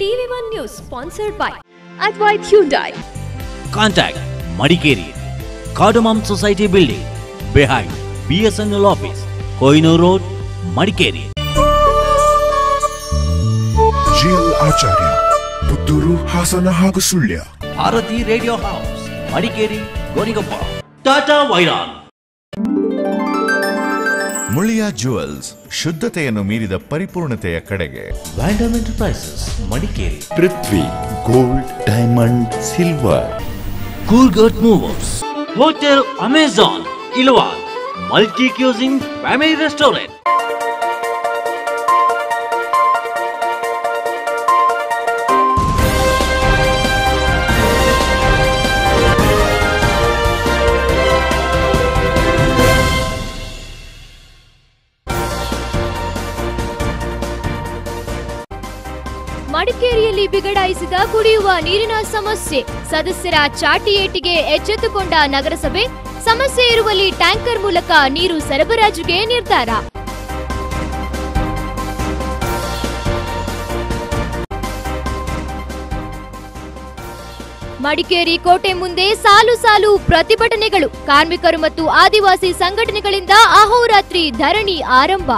TV1 News sponsored by Advait Hyundai. Contact Madikeri, Cardamom Society Building, behind BSNL Office, Kohinoor Road, Madikeri. GL Acharya, Putturu, Hasana ಹಾಗೂ Sullia. Bharati Radio House, Madikeri, Gonigappa. Tata Vairan. Muliya jewels, ಶುದ್ಧತೆಯನ್ನು ಮೀರಿದ ಪರಿಪೂರ್ಣತೆಯ ಕಡೆಗೆ. Vandam Enterprises, Madikeri. Prithvi gold, diamond, silver. Coolgurt Movers, Hotel Amazon, Ilwal, Multi-Cuisine Family Restaurant. ಮಡಿಕೇರಿಯಲ್ಲಿ ಬಿಗಡಾಯಿಸಿದ ಕುಡಿಯುವ ನೀರಿನ ಸಮಸ್ಯೆ, ಸದಸ್ಯರ ಚಾಟಿ ಏಟಿಗೆ ಎಚ್ಚೆತ್ತುಕೊಂಡ ನಗರಸಭೆ, ಸಮಸ್ಯೆ ಇರುವಲ್ಲಿ ಟ್ಯಾಂಕರ್ ಮೂಲಕ ನೀರು ಸರಬರಾಜುಗೆ ನಿರ್ಧಾರ. ಮಡಿಕೇರಿ ಕೋಟೆ ಮುಂದೆ ಸಾಲು ಸಾಲು ಪ್ರತಿಭಟನೆಗಳು, ಕಾರ್ಮಿಕರು ಮತ್ತು ಆದಿವಾಸಿ ಸಂಘಟನೆಗಳಿಂದ ಅಹೋರಾತ್ರಿ ಧರಣಿ ಆರಂಭ.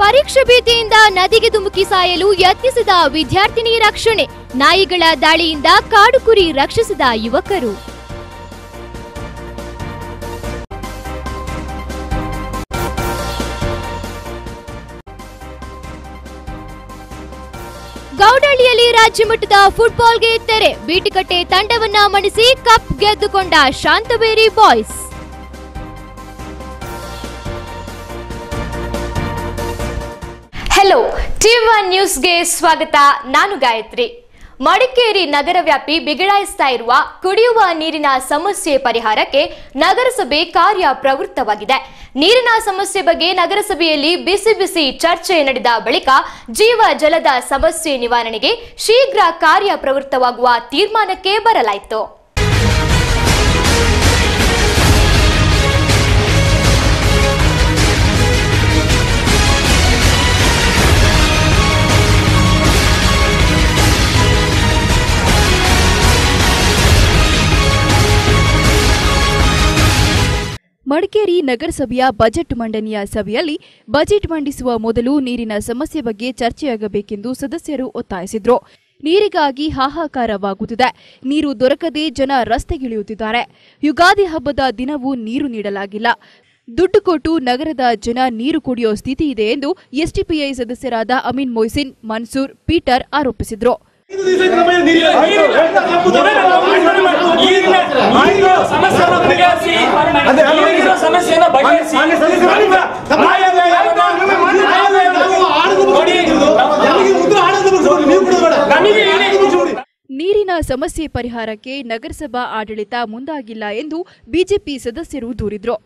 ಪರೀಕ್ಷೆ ಭೀತಿಯಿಂದ ನದಿಗೆ ಧುಮುಕಿ ಸಾಯಲು ಯತ್ನಿಸಿದ ವಿದ್ಯಾರ್ಥಿನಿ ರಕ್ಷಣೆ, ನಾಯಿಗಳ ದಾಳಿಯಿಂದ ಕಾಡು ಕುರಿ ರಕ್ಷಿಸಿದ ಯುವಕರು. ಗೌಡಳ್ಳಿಯಲ್ಲಿ ರಾಜ್ಯಮಟ್ಟದ ಫುಟ್ಬಾಲ್ಗೆ ತೆರೆ, ಬೀಟಿಕಟ್ಟೆ ತಂಡವನ್ನ ಮಣಿಸಿ ಕಪ್ ಗೆದ್ದುಕೊಂಡ ಶಾಂತವೇರಿ ಬಾಯ್ಸ್. ಹಲೋ, TV1 ನ್ಯೂಸ್ಗೆ ಸ್ವಾಗತ. ನಾನು ಗಾಯತ್ರಿ. ಮಡಿಕೇರಿ ನಗರ ವ್ಯಾಪಿ ಬಿಗಡಾಯಿಸ್ತಾ ಇರುವ ಕುಡಿಯುವ ನೀರಿನ ಸಮಸ್ಯೆ ಪರಿಹಾರಕ್ಕೆ ನಗರಸಭೆ ಕಾರ್ಯ ಪ್ರವೃತ್ತವಾಗಿದೆ. ನೀರಿನ ಸಮಸ್ಯೆ ಬಗ್ಗೆ ನಗರಸಭೆಯಲ್ಲಿ ಬಿಸಿ ಬಿಸಿ ಚರ್ಚೆ ನಡೆದ ಬಳಿಕ ಜೀವ ಜಲದ ಸಮಸ್ಯೆ ನಿವಾರಣೆಗೆ ಶೀಘ್ರ ಕಾರ್ಯ ಪ್ರವೃತ್ತವಾಗುವ ತೀರ್ಮಾನಕ್ಕೆ ಬರಲಾಯಿತು. ಮಡಿಕೇರಿ ನಗರಸಭೆಯ ಬಜೆಟ್ ಮಂಡನೆಯ ಸಭೆಯಲ್ಲಿ ಬಜೆಟ್ ಮಂಡಿಸುವ ಮೊದಲು ನೀರಿನ ಸಮಸ್ಯೆ ಬಗ್ಗೆ ಚರ್ಚೆಯಾಗಬೇಕೆಂದು ಸದಸ್ಯರು ಒತ್ತಾಯಿಸಿದರು. ನೀರಿಗಾಗಿ ಹಾಹಾಕಾರವಾಗುತ್ತಿದೆ, ನೀರು ದೊರಕದೆ ಜನ ರಸ್ತೆಗಿಳಿಯುತ್ತಿದ್ದಾರೆ. ಯುಗಾದಿ ಹಬ್ಬದ ದಿನವೂ ನೀರು ನೀಡಲಾಗಿಲ್ಲ. ದುಡ್ಡು ಕೊಟ್ಟು ನಗರದ ಜನ ನೀರು ಕುಡಿಯೋ ಸ್ಥಿತಿ ಇದೆ ಎಂದು ಎಸ್ಡಿಪಿಐ ಸದಸ್ಯರಾದ ಅಮೀನ್ ಮೊಯ್ಸಿನ್, ಮನ್ಸೂರ್, ಪೀಟರ್ ಆರೋಪಿಸಿದರು. ನೀರಿನ ಸಮಸ್ಯೆ ಪರಿಹಾರಕ್ಕೆ ನಗರಸಭಾ ಆಡಳಿತ ಮುಂದಾಗಿಲ್ಲ ಎಂದು ಬಿಜೆಪಿ ಸದಸ್ಯರು ದೂರಿದರು.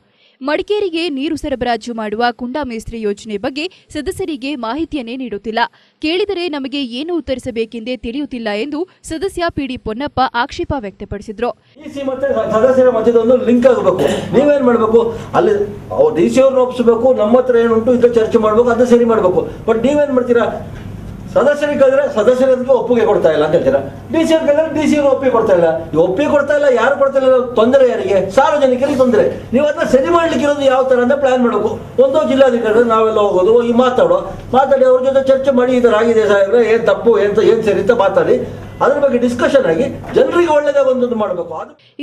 ಮಡಿಕೇರಿಗೆ ನೀರು ಸರಬರಾಜು ಮಾಡುವ ಕುಂಡಾಮೇಸ್ತ್ರಿ ಯೋಜನೆ ಬಗ್ಗೆ ಸದಸ್ಯರಿಗೆ ಮಾಹಿತಿಯನ್ನೇ ನೀಡುತ್ತಿಲ್ಲ. ಕೇಳಿದರೆ ನಮಗೆ ಏನು ಉತ್ತರಿಸಬೇಕೆಂದೇ ತಿಳಿಯುತ್ತಿಲ್ಲ ಎಂದು ಸದಸ್ಯ ಪಿಡಿ ಪೊನ್ನಪ್ಪ ಆಕ್ಷೇಪ ವ್ಯಕ್ತಪಡಿಸಿದರು. ಸದಸ್ಯರ ಮಧ್ಯದೊಂದು ಲಿಂಕ್ ಆಗಬೇಕು. ನೀವೇನ್ ಮಾಡಬೇಕು, ಅಲ್ಲಿ ಡಿಸಿ ಅವ್ರನ್ನ ಒಪ್ಪಿಸಬೇಕು, ನಮ್ಮ ಹತ್ರ ಏನುಂಟು ಇದು ಚರ್ಚೆ ಮಾಡಬೇಕು, ಅದನ್ನ ಸರಿ ಮಾಡಬೇಕು. ಬಟ್ ನೀವೇನ್ ಮಾಡ್ತೀರಾ, ಸದಸ್ಯರಿಗೆ ಕಳೆದ್ರೆ ಸದಸ್ಯರಿಗೆ ಒಪ್ಪಿಗೆ ಕೊಡ್ತಾ ಇಲ್ಲ ಅಂತ ಹೇಳ್ತೀರಾ, ಡಿಸಿ ಅವ್ರು ಕಳೆದ್ರೆ ಡಿಸಿ ಅವರು ಒಪ್ಪಿಗೆ ಕೊಡ್ತಾ ಇಲ್ಲ. ಒಪ್ಪಿಗೆ ಕೊಡ್ತಾ ಇಲ್ಲ, ಯಾರು ಕೊಡ್ತಾ ಇಲ್ಲ, ತೊಂದರೆ ಯಾರಿಗೆ? ಸಾರ್ವಜನಿಕರಿಗೆ ತೊಂದರೆ. ನೀವು ಅದನ್ನ ಸರಿ ಮಾಡ್ಲಿಕ್ಕೆ ಇರೋದು ಯಾವ ತರ ಅಂತ ಪ್ಲಾನ್ ಮಾಡಬೇಕು. ಒಂದು ಜಿಲ್ಲಾಧಿಕಾರಿ ನಾವೆಲ್ಲ ಹೋಗೋದು, ಈ ಮಾತಾಡಿ ಅವ್ರ ಜೊತೆ ಚರ್ಚೆ ಮಾಡಿ, ಈ ತರ ಆಗಿದೆ ಸಾಹೇಬ್ರೆ, ಏನ್ ತಪ್ಪು ಏನ್ ಸರಿ ಅಂತ ಮಾತಾಡಿ ಅದ್ರ ಬಗ್ಗೆ ಡಿಸ್ಕಷನ್ ಆಗಿ ಜನರಿಗೆ ಒಳ್ಳೆದಾಗ ಒಂದೊಂದು ಮಾಡಬೇಕು.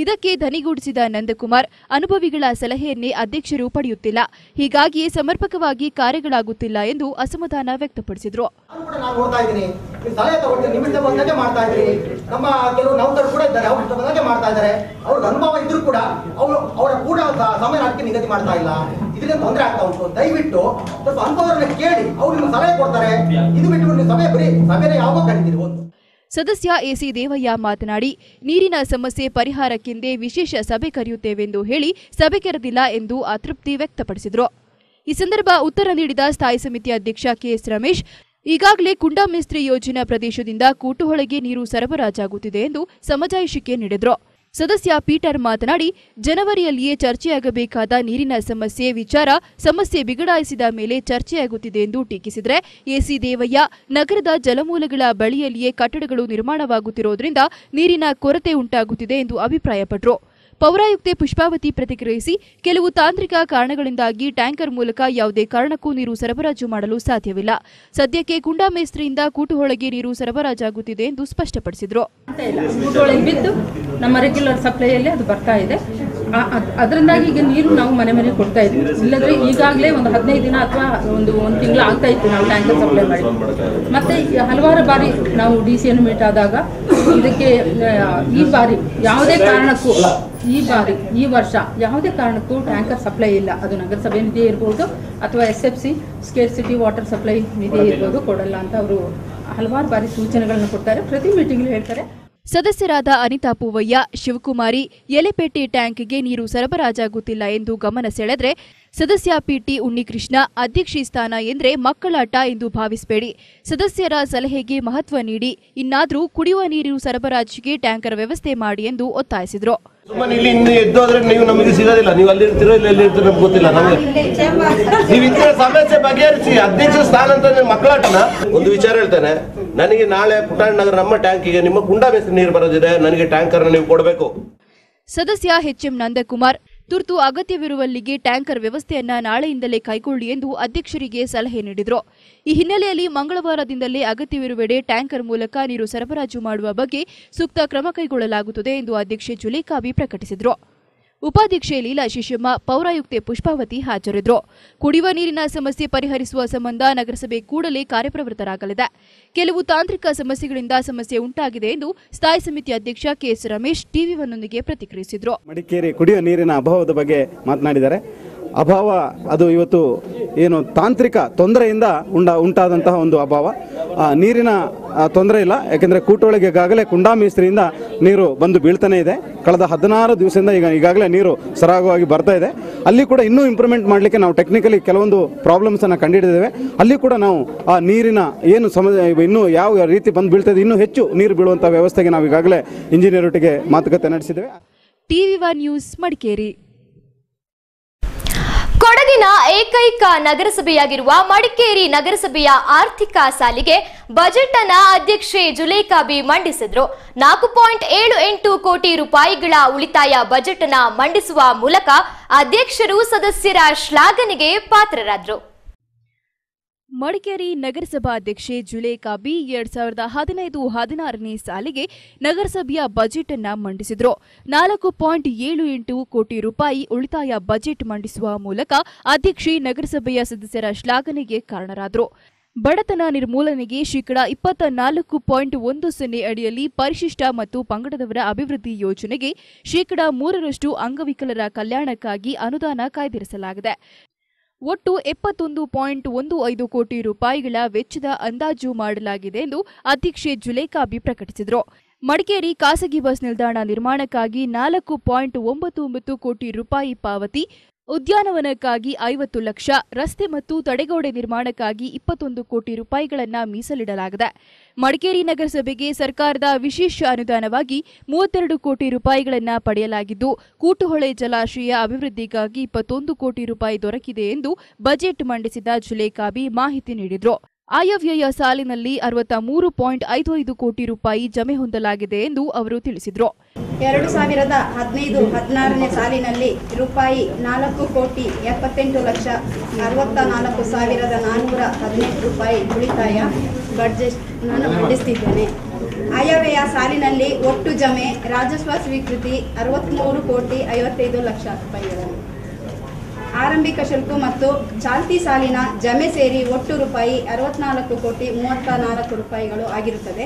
ಇದಕ್ಕೆ ಧನಿಗೂಡಿಸಿದ ನಂದಕುಮಾರ್, ಅನುಭವಿಗಳ ಸಲಹೆಯನ್ನೇ ಅಧ್ಯಕ್ಷರು ಪಡೆಯುತ್ತಿಲ್ಲ, ಹೀಗಾಗಿಯೇ ಸಮರ್ಪಕವಾಗಿ ಕಾರ್ಯಗಳಾಗುತ್ತಿಲ್ಲ ಎಂದು ಅಸಮಾಧಾನ ವ್ಯಕ್ತಪಡಿಸಿದರು. ಸಲಹೆ ತಗೊಂಡು ನಿಮಿಷ ಬಂದಾಗೆ ಮಾಡ್ತಾ ಇದ್ರಿ. ನಮ್ಮ ಕೆಲವು ನೌಕರರು ಕೂಡ ಇದ್ದಾರೆ, ಅವ್ರು ಇಷ್ಟ ಬಂದಾಗೆ ಮಾಡ್ತಾ ಇದ್ದಾರೆ. ಅವ್ರಿಗೆ ಅನುಭವ ಇದ್ರು ಕೂಡ ಅವರ ಕೂಡ ಸಮಯ ಅದಕ್ಕೆ ನಿಗದಿ ಮಾಡ್ತಾ ಇಲ್ಲ. ಇದರಿಂದ ತೊಂದರೆ ಆಗ್ತಾ ಉಂಟು. ದಯವಿಟ್ಟು ಸ್ವಲ್ಪ ಅನುಭವರನ್ನ ಕೇಳಿ ಅವ್ರು ನಿಮ್ಗೆ ಸಲಹೆ ಕೊಡ್ತಾರೆ. ಇದು ಬಿಟ್ಟು ನೀವು ಸಭೆ ಬರೀ ಸಭೆನೇ ಯಾವಾಗ ಕರೀತೀರಿ. ಒಂದು ಸದಸ್ಯ ಎಸಿ ದೇವಯ್ಯ ಮಾತನಾಡಿ, ನೀರಿನ ಸಮಸ್ಯೆ ಪರಿಹಾರಕ್ಕೆಂದೇ ವಿಶೇಷ ಸಭೆ ಕರೆಯುತ್ತೇವೆಂದು ಹೇಳಿ ಸಭೆ ಕರೆದಿಲ್ಲ ಎಂದು ಅತೃಪ್ತಿ ವ್ಯಕ್ತಪಡಿಸಿದರು. ಈ ಸಂದರ್ಭ ಉತ್ತರ ನೀಡಿದ ಸ್ಥಾಯಿ ಸಮಿತಿ ಅಧ್ಯಕ್ಷ ಕೆಎಸ್ ರಮೇಶ್, ಈಗಾಗಲೇ ಕುಂಡಾಮೇಸ್ತ್ರಿ ಯೋಜನಾ ಪ್ರದೇಶದಿಂದ ಕೂಟುಹೊಳೆಗೆ ನೀರು ಸರಬರಾಜಾಗುತ್ತಿದೆ ಎಂದು ಸಮಜಾಯಿಷಿಕೆ ನೀಡಿದರು. ಸದಸ್ಯ ಪೀಟರ್ ಮಾತನಾಡಿ, ಜನವರಿಯಲ್ಲಿಯೇ ಚರ್ಚೆಯಾಗಬೇಕಾದ ನೀರಿನ ಸಮಸ್ಯೆ ಬಿಗಡಾಯಿಸಿದ ಮೇಲೆ ಚರ್ಚೆಯಾಗುತ್ತಿದೆ ಎಂದು ಟೀಕಿಸಿದರೆ, ಎಸಿ ದೇವಯ್ಯ, ನಗರದ ಜಲಮೂಲಗಳ ಬಳಿಯಲ್ಲಿಯೇ ಕಟ್ಟಡಗಳು ನಿರ್ಮಾಣವಾಗುತ್ತಿರುವುದರಿಂದ ನೀರಿನ ಕೊರತೆ ಉಂಟಾಗುತ್ತಿದೆ ಎಂದು ಅಭಿಪ್ರಾಯಪಟ್ಟರು. ಪೌರಾಯುಕ್ತೆ ಪುಷ್ಪಾವತಿ ಪ್ರತಿಕ್ರಿಯಿಸಿ, ಕೆಲವು ತಾಂತ್ರಿಕ ಕಾರಣಗಳಿಂದಾಗಿ ಟ್ಯಾಂಕರ್ ಮೂಲಕ ಯಾವುದೇ ಕಾರಣಕ್ಕೂ ನೀರು ಸರಬರಾಜು ಮಾಡಲು ಸಾಧ್ಯವಿಲ್ಲ. ಸದ್ಯಕ್ಕೆ ಕುಂಡಾಮೇಸ್ತ್ರಿಯಿಂದ ಕೂಟುಹೊಳೆಗೆ ನೀರು ಸರಬರಾಜಾಗುತ್ತಿದೆ ಎಂದು ಸ್ಪಷ್ಟಪಡಿಸಿದರು. ಬಿದ್ದು ನಮ್ಮ ರೆಗ್ಯುಲರ್ ಸಪ್ಲೈಯಲ್ಲಿ ಅದು ಬರ್ತಾ ಇದೆ. ಅದರಿಂದಾಗಿ ಈಗ ನೀರು ನಾವು ಮನೆ ಕೊಡ್ತಾ ಇದ್ವಿ. ಇಲ್ಲದ್ರೆ ಈಗಾಗಲೇ ಒಂದು 15 ದಿನ ಅಥವಾ ಒಂದು ತಿಂಗಳು ಆಗ್ತಾ ಇತ್ತು ನಾವು ಟ್ಯಾಂಕರ್ ಸಪ್ಲೈ ಮಾಡಿ. ಮತ್ತೆ ಹಲವಾರು ಬಾರಿ ನಾವು ಡಿಸಿಯನ್ನು ಮೀಟ್ ಆದಾಗ ಇದಕ್ಕೆ ಈ ಬಾರಿ ಯಾವುದೇ ಕಾರಣಕ್ಕೂ ಈ ವರ್ಷ ಯಾವುದೇ ಕಾರಣಕ್ಕೂ ಟ್ಯಾಂಕರ್ ಸಪ್ಲೈ ಇಲ್ಲ. ಅದು ನಗರಸಭೆ ನಿಧಿ ಇರ್ಬೋದು ಅಥವಾ SFC ಸ್ಕೇರ್ಸಿಟಿ ವಾಟರ್ ಸಪ್ಲೈ ನಿಧಿ ಇರ್ಬೋದು, ಕೊಡಲ್ಲ ಅಂತ ಅವರು ಹಲವಾರು ಬಾರಿ ಸೂಚನೆಗಳನ್ನು ಕೊಡ್ತಾರೆ, ಪ್ರತಿ ಮೀಟಿಂಗ್ ಹೇಳ್ತಾರೆ. ಸದಸ್ಯರಾದ ಅನಿತಾ ಪೂವಯ್ಯ, ಶಿವಕುಮಾರಿ, ಎಲೆಪೇಟೆ ಟ್ಯಾಂಕ್ಗೆ ನೀರು ಸರಬರಾಜಾಗುತ್ತಿಲ್ಲ ಎಂದು ಗಮನ ಸೆಳೆದರೆ, ಸದಸ್ಯ ಪಿಟಿ ಉನ್ನಿಕೃಷ್ಣ, ಅಧ್ಯಕ್ಷೆ ಸ್ಥಾನ ಎಂದ್ರೆ ಮಕ್ಕಳಾಟ ಎಂದು ಭಾವಿಸಬೇಡಿ, ಸದಸ್ಯರ ಸಲಹೆಗೆ ಮಹತ್ವ ನೀಡಿ, ಇನ್ನಾದರೂ ಕುಡಿಯುವ ನೀರು ಸರಬರಾಜಿಗೆ ಟ್ಯಾಂಕರ್ ವ್ಯವಸ್ಥೆ ಮಾಡಿ ಎಂದು ಒತ್ತಾಯಿಸಿದರು. ಸುಮ್ಮನೆ ಇಲ್ಲಿ ಇನ್ನು ಎದ್ದೋದ್ರೆ ನೀವು ನಮಗೆ ಸಿಗೋದಿಲ್ಲ. ನೀವು ಅಲ್ಲಿ ಇರ್ತೀರೋ ಇಲ್ಲ ಎಲ್ಲಿ ಇರ್ತೀರೋ ನಮ್ಗೆ ಗೊತ್ತಿಲ್ಲ. ನಮಗೆ ನೀವು ಇಂಥ ಸಮಸ್ಯೆ ಬಗೆಹರಿಸಿ. ಅಧ್ಯಕ್ಷ ಸ್ಥಾನ ಅಂತ ಮಕ್ಕಳಾಟನ. ಒಂದು ವಿಚಾರ ಹೇಳ್ತೇನೆ, ನನಗೆ ನಾಳೆ ಪುಟಾಣಿ ನಗರ ನಮ್ಮ ಟ್ಯಾಂಕಿಗೆ ನಿಮ್ಮ ಕುಂಡಾಮೇಸ್ತ್ರಿ ನೀರು ಬರೋದಿದೆ, ನನಗೆ ಟ್ಯಾಂಕರ್ ನೀವು ಕೊಡಬೇಕು. ಸದಸ್ಯ HM ನಂದಕುಮಾರ್, ತುರ್ತು ಅಗತ್ಯವಿರುವಲ್ಲಿಗೆ ಟ್ಯಾಂಕರ್ ವ್ಯವಸ್ಥೆಯನ್ನ ನಾಳೆಯಿಂದಲೇ ಕೈಗೊಳ್ಳಿ ಎಂದು ಅಧ್ಯಕ್ಷರಿಗೆ ಸಲಹೆ ನೀಡಿದರು. ಈ ಹಿನ್ನೆಲೆಯಲ್ಲಿ ಮಂಗಳವಾರದಿಂದಲೇ ಅಗತ್ಯವಿರುವೆಡೆ ಟ್ಯಾಂಕರ್ ಮೂಲಕ ನೀರು ಸರಬರಾಜು ಮಾಡುವ ಬಗ್ಗೆ ಸೂಕ್ತ ಕ್ರಮ ಕೈಗೊಳ್ಳಲಾಗುತ್ತದೆ ಎಂದು ಅಧ್ಯಕ್ಷೆ ಜುಲೇಖಾಬಿ ಪ್ರಕಟಿಸಿದರು. ಉಪಾಧ್ಯಕ್ಷೆ ಲೀಲಾ ಶಿಶಮ್ಮ, ಪೌರಾಯುಕ್ತೆ ಪುಷ್ಪಾವತಿ ಹಾಜರಿದ್ದರು. ಕುಡಿಯುವ ನೀರಿನ ಸಮಸ್ಯೆ ಪರಿಹರಿಸುವ ಸಂಬಂಧ ನಗರಸಭೆ ಕೂಡಲೇ ಕಾರ್ಯಪ್ರವೃತ್ತರಾಗಲಿದೆ. ಕೆಲವು ತಾಂತ್ರಿಕ ಸಮಸ್ಯೆಗಳಿಂದ ಸಮಸ್ಯೆ ಉಂಟಾಗಿದೆ ಎಂದು ಸ್ಥಾಯಿ ಸಮಿತಿ ಅಧ್ಯಕ್ಷ KS ರಮೇಶ್ ಟಿವಿ1ನೊಂದಿಗೆ ಪ್ರತಿಕ್ರಿಯಿಸಿದರು. ಮಡಿಕೇರಿ ಕುಡಿಯುವ ನೀರಿನ ಅಭಾವದ ಬಗ್ಗೆ ಮಾತನಾಡಿದ್ದಾರೆ. ಅಭಾವ ಅದು ಇವತ್ತು ಏನು ತಾಂತ್ರಿಕ ತೊಂದರೆಯಿಂದ ಉಂಟಾದಂತಹ ಒಂದು ಅಭಾವ. ನೀರಿನ ತೊಂದರೆ ಇಲ್ಲ, ಯಾಕೆಂದರೆ ಕೂಟೊಳಗೆ ಈಗಾಗಲೇ ಕುಂಡಾಮೇಸ್ತ್ರಿಯಿಂದ ನೀರು ಬಂದು ಬೀಳ್ತಾನೆ ಇದೆ. ಕಳೆದ 16 ದಿವಸದಿಂದ ಈಗಾಗಲೇ ನೀರು ಸರಾಗವಾಗಿ ಬರ್ತಾ ಇದೆ. ಅಲ್ಲಿ ಕೂಡ ಇನ್ನೂ ಇಂಪ್ರೂವ್ಮೆಂಟ್ ಮಾಡಲಿಕ್ಕೆ ನಾವು ಟೆಕ್ನಿಕಲಿ ಕೆಲವೊಂದು ಪ್ರಾಬ್ಲಮ್ಸನ್ನು ಕಂಡುಹಿಡಿದಿದ್ದೇವೆ. ಅಲ್ಲಿ ಕೂಡ ನಾವು ಆ ನೀರಿನ ಏನು ಇನ್ನೂ ಯಾವ ರೀತಿ ಬಂದು ಬೀಳ್ತಾ ಇದೆ, ಇನ್ನೂ ಹೆಚ್ಚು ನೀರು ಬೀಳುವಂಥ ವ್ಯವಸ್ಥೆಗೆ ನಾವು ಈಗಾಗಲೇ ಇಂಜಿನಿಯರೊಟ್ಟಿಗೆ ಮಾತುಕತೆ ನಡೆಸಿದ್ದೇವೆ. ಟಿವಿ1 ನ್ಯೂಸ್ ಮಡಿಕೇರಿ. ಕೊಡಗಿನ ಏಕೈಕ ನಗರಸಭೆಯಾಗಿರುವ ಮಡಿಕೇರಿ ನಗರಸಭೆಯ ಆರ್ಥಿಕ ಸಾಲಿಗೆ ಬಜೆಟ್ ಅನ್ನ ಅಧ್ಯಕ್ಷೆ ಜುಲೇಖಾಬಿ ಮಂಡಿಸಿದ್ರು. 4.78 ಕೋಟಿ ರೂಪಾಯಿಗಳ ಉಳಿತಾಯ ಬಜೆಟ್ ಅನ್ನ ಮಂಡಿಸುವ ಮೂಲಕ ಅಧ್ಯಕ್ಷರು ಸದಸ್ಯರ ಶ್ಲಾಘನೆಗೆ ಪಾತ್ರರಾದರು. ಮಡಿಕೇರಿ ನಗರಸಭಾಧ್ಯಕ್ಷೆ ಜುಲೇಖಾಬಿ 2015-16ನೇ ಸಾಲಿಗೆ ನಗರಸಭೆಯ ಬಜೆಟ್ ಅನ್ನ ಮಂಡಿಸಿದರು. 4.78 ಕೋಟಿ ರೂಪಾಯಿ ಉಳಿತಾಯ ಬಜೆಟ್ ಮಂಡಿಸುವ ಮೂಲಕ ಅಧ್ಯಕ್ಷೆ ನಗರಸಭೆಯ ಸದಸ್ಯರ ಶ್ಲಾಘನೆಗೆ ಕಾರಣರಾದರು. ಬಡತನ ನಿರ್ಮೂಲನೆಗೆ $24.10 ಅಡಿಯಲ್ಲಿ ಪರಿಶಿಷ್ಟ ಮತ್ತು ಪಂಗಡದವರ ಅಭಿವೃದ್ಧಿ ಯೋಜನೆಗೆ $3 ಅಂಗವಿಕಲರ ಕಲ್ಯಾಣಕ್ಕಾಗಿ ಅನುದಾನ ಕಾಯ್ದಿರಿಸಲಾಗಿದೆ. ಒಟ್ಟು 71.15 ಕೋಟಿ ರೂಪಾಯಿಗಳ ವೆಚ್ಚದ ಅಂದಾಜು ಮಾಡಲಾಗಿದೆ ಎಂದು ಅಧ್ಯಕ್ಷೆ ಜುಲೇಖಾಬಿ ಪ್ರಕಟಿಸಿದರು. ಮಡಿಕೇರಿ ಖಾಸಗಿ ಬಸ್ ನಿಲ್ದಾಣ ನಿರ್ಮಾಣಕ್ಕಾಗಿ 4.99 ಕೋಟಿ ರೂಪಾಯಿ ಪಾವತಿ, ಉದ್ಯಾನವನಕ್ಕಾಗಿ 50 ಲಕ್ಷ, ರಸ್ತೆ ಮತ್ತು ತಡೆಗೋಡೆ ನಿರ್ಮಾಣಕ್ಕಾಗಿ 21 ಕೋಟಿ ರೂಪಾಯಿಗಳನ್ನು ಮೀಸಲಿಡಲಾಗಿದೆ. ಮಡಿಕೇರಿ ನಗರಸಭೆಗೆ ಸರ್ಕಾರದ ವಿಶೇಷ ಅನುದಾನವಾಗಿ 32 ಕೋಟಿ ರೂಪಾಯಿಗಳನ್ನು ಪಡೆಯಲಾಗಿದ್ದು, ಕೂಟುಹೊಳೆ ಜಲಾಶಯ ಅಭಿವೃದ್ಧಿಗಾಗಿ 21 ಕೋಟಿ ರೂಪಾಯಿ ದೊರಕಿದೆ ಎಂದು ಬಜೆಟ್ ಮಂಡಿಸಿದ ಜುಲೇಖಾಬಿ ಮಾಹಿತಿ ನೀಡಿದರು. ಆಯವ್ಯಯ ಸಾಲಿನಲ್ಲಿ 63.55 ಕೋಟಿ ರೂಪಾಯಿ ಜಮೆ ಹೊಂದಲಾಗಿದೆ ಎಂದು ಅವರು ತಿಳಿಸಿದರು. 2015-16ನೇ ಸಾಲಿನಲ್ಲಿ ರೂಪಾಯಿ 4,78,64,418 ರೂಪಾಯಿ ಉಳಿತಾಯ ಬಡ್ಜೆಟ್ ನಾನು ಮಂಡಿಸುತ್ತಿದ್ದೇನೆ. ಆಯವ್ಯಯ ಸಾಲಿನಲ್ಲಿ ಒಟ್ಟು ಜಮೆ ರಾಜಸ್ವ ಸ್ವೀಕೃತಿ 63,55,00,000 ರೂಪಾಯಿಗಳನ್ನು, ಆರಂಭಿಕ ಶುಲ್ಕ ಮತ್ತು ಚಾಲ್ತಿ ಸಾಲಿನ ಜಮೆ ಸೇರಿ ಒಟ್ಟು ರೂಪಾಯಿ 64,34,00,000 ರೂಪಾಯಿಗಳು ಆಗಿರುತ್ತದೆ.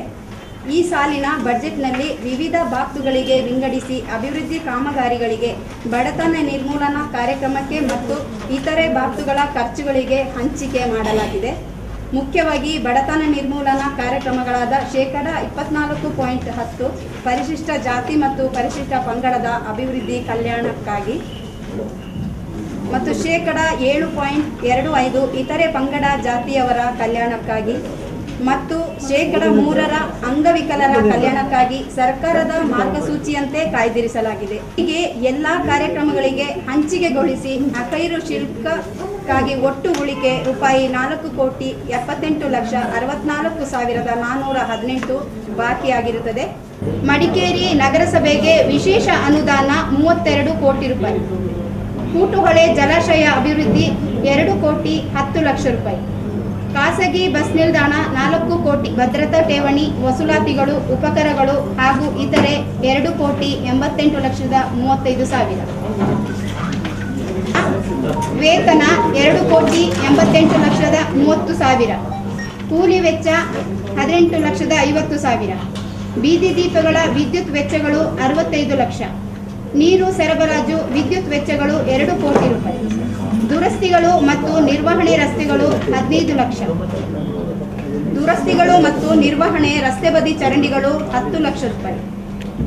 ಈ ಸಾಲಿನ ಬಜೆಟ್ನಲ್ಲಿ ವಿವಿಧ ಬಾಬ್ತುಗಳಿಗೆ ವಿಂಗಡಿಸಿ ಅಭಿವೃದ್ಧಿ ಕಾಮಗಾರಿಗಳಿಗೆ, ಬಡತನ ನಿರ್ಮೂಲನಾ ಕಾರ್ಯಕ್ರಮಕ್ಕೆ ಮತ್ತು ಇತರೆ ಬಾಬ್ತುಗಳ ಖರ್ಚುಗಳಿಗೆ ಹಂಚಿಕೆ ಮಾಡಲಾಗಿದೆ. ಮುಖ್ಯವಾಗಿ ಬಡತನ ನಿರ್ಮೂಲನಾ ಕಾರ್ಯಕ್ರಮಗಳಾದ $24.10 ಪರಿಶಿಷ್ಟ ಜಾತಿ ಮತ್ತು ಪರಿಶಿಷ್ಟ ಪಂಗಡದ ಅಭಿವೃದ್ಧಿ ಕಲ್ಯಾಣಕ್ಕಾಗಿ ಮತ್ತು $7.25 ಇತರೆ ಪಂಗಡ ಜಾತಿಯವರ ಕಲ್ಯಾಣಕ್ಕಾಗಿ, ಮತ್ತು ಶೇಕಡ 3 ಅಂಗವಿಕಲರ ಕಲ್ಯಾಣಕ್ಕಾಗಿ ಸರ್ಕಾರದ ಮಾರ್ಗಸೂಚಿಯಂತೆ ಕಾಯ್ದಿರಿಸಲಾಗಿದೆ. ಹೀಗೆ ಎಲ್ಲ ಕಾರ್ಯಕ್ರಮಗಳಿಗೆ ಹಂಚಿಕೆಗೊಳಿಸಿ ಅಖೈರು ಶುಲ್ಕಕ್ಕಾಗಿ ಒಟ್ಟು ಉಳಿಕೆ ರೂಪಾಯಿ 4,78,64,418 ಬಾಕಿಯಾಗಿರುತ್ತದೆ. ಮಡಿಕೇರಿ ನಗರಸಭೆಗೆ ವಿಶೇಷ ಅನುದಾನ 32 ಕೋಟಿ ರೂಪಾಯಿ. ಕೂಟುಹೊಳೆ ಜಲಾಶಯ ಅಭಿವೃದ್ಧಿ 2,10,00,000 ರೂಪಾಯಿ. ಖಾಸಗಿ ಬಸ್ ನಿಲ್ದಾಣ 4 ಕೋಟಿ. ಭದ್ರತಾ ಠೇವಣಿ ವಸೂಲಾತಿಗಳು ಉಪಕರಗಳು ಹಾಗೂ ಇತರೆ 2,88,35,000. ವೇತನ 2,88,30,000. ಕೂಲಿ ವೆಚ್ಚ 18,50,000. ಬೀದಿ ದೀಪಗಳ ವಿದ್ಯುತ್ ವೆಚ್ಚಗಳು 65 ಲಕ್ಷ. ನೀರು ಸರಬರಾಜು ವಿದ್ಯುತ್ ವೆಚ್ಚಗಳು 2 ಕೋಟಿ ರೂಪಾಯಿ. ದುರಸ್ತಿಗಳು ಮತ್ತು ನಿರ್ವಹಣೆ ರಸ್ತೆಗಳು 15 ಲಕ್ಷ. ದುರಸ್ತಿಗಳು ಮತ್ತು ನಿರ್ವಹಣೆ ರಸ್ತೆ ಬದಿ ಚರಂಡಿಗಳು 10 ಲಕ್ಷ ರೂಪಾಯಿ.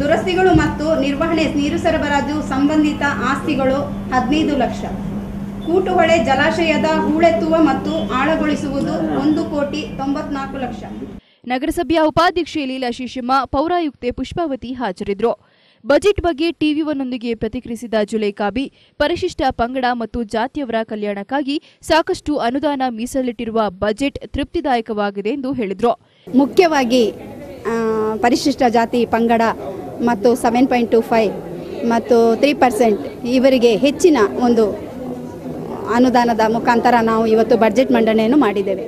ದುರಸ್ತಿಗಳು ಮತ್ತು ನಿರ್ವಹಣೆ ನೀರು ಸರಬರಾಜು ಸಂಬಂಧಿತ ಆಸ್ತಿಗಳು 15 ಲಕ್ಷ. ಕೂಟುಹೊಳೆ ಜಲಾಶಯದ ಹೂಳೆತ್ತುವ ಮತ್ತು ಆಳಗೊಳಿಸುವುದು 1,94,00,000. ನಗರಸಭೆಯ ಉಪಾಧ್ಯಕ್ಷೆ ಲೀಲಾ ಶಿಶಮ್ಮ, ಪೌರಾಯುಕ್ತೆ ಪುಷ್ಪಾವತಿ ಹಾಜರಿದ್ದರು. ಬಜೆಟ್ ಬಗ್ಗೆ ಟಿವಿ1ನೊಂದಿಗೆ ಪ್ರತಿಕ್ರಿಯಿಸಿದ ಜುಲೇಖಾ ಬಿ, ಪರಿಶಿಷ್ಟ ಪಂಗಡ ಮತ್ತು ಜಾತಿಯವರ ಕಲ್ಯಾಣಕ್ಕಾಗಿ ಸಾಕಷ್ಟು ಅನುದಾನ ಮೀಸಲಿಟ್ಟಿರುವ ಬಜೆಟ್ ತೃಪ್ತಿದಾಯಕವಾಗಿದೆ ಎಂದು ಹೇಳಿದರು. ಮುಖ್ಯವಾಗಿ ಪರಿಶಿಷ್ಟ ಜಾತಿ ಪಂಗಡ ಮತ್ತು 7.25 ಮತ್ತು 3% ಇವರಿಗೆ ಹೆಚ್ಚಿನ ಒಂದು ಅನುದಾನದ ಮುಖಾಂತರ ನಾವು ಇವತ್ತು ಬಜೆಟ್ ಮಂಡನೆಯನ್ನು ಮಾಡಿದ್ದೇವೆ.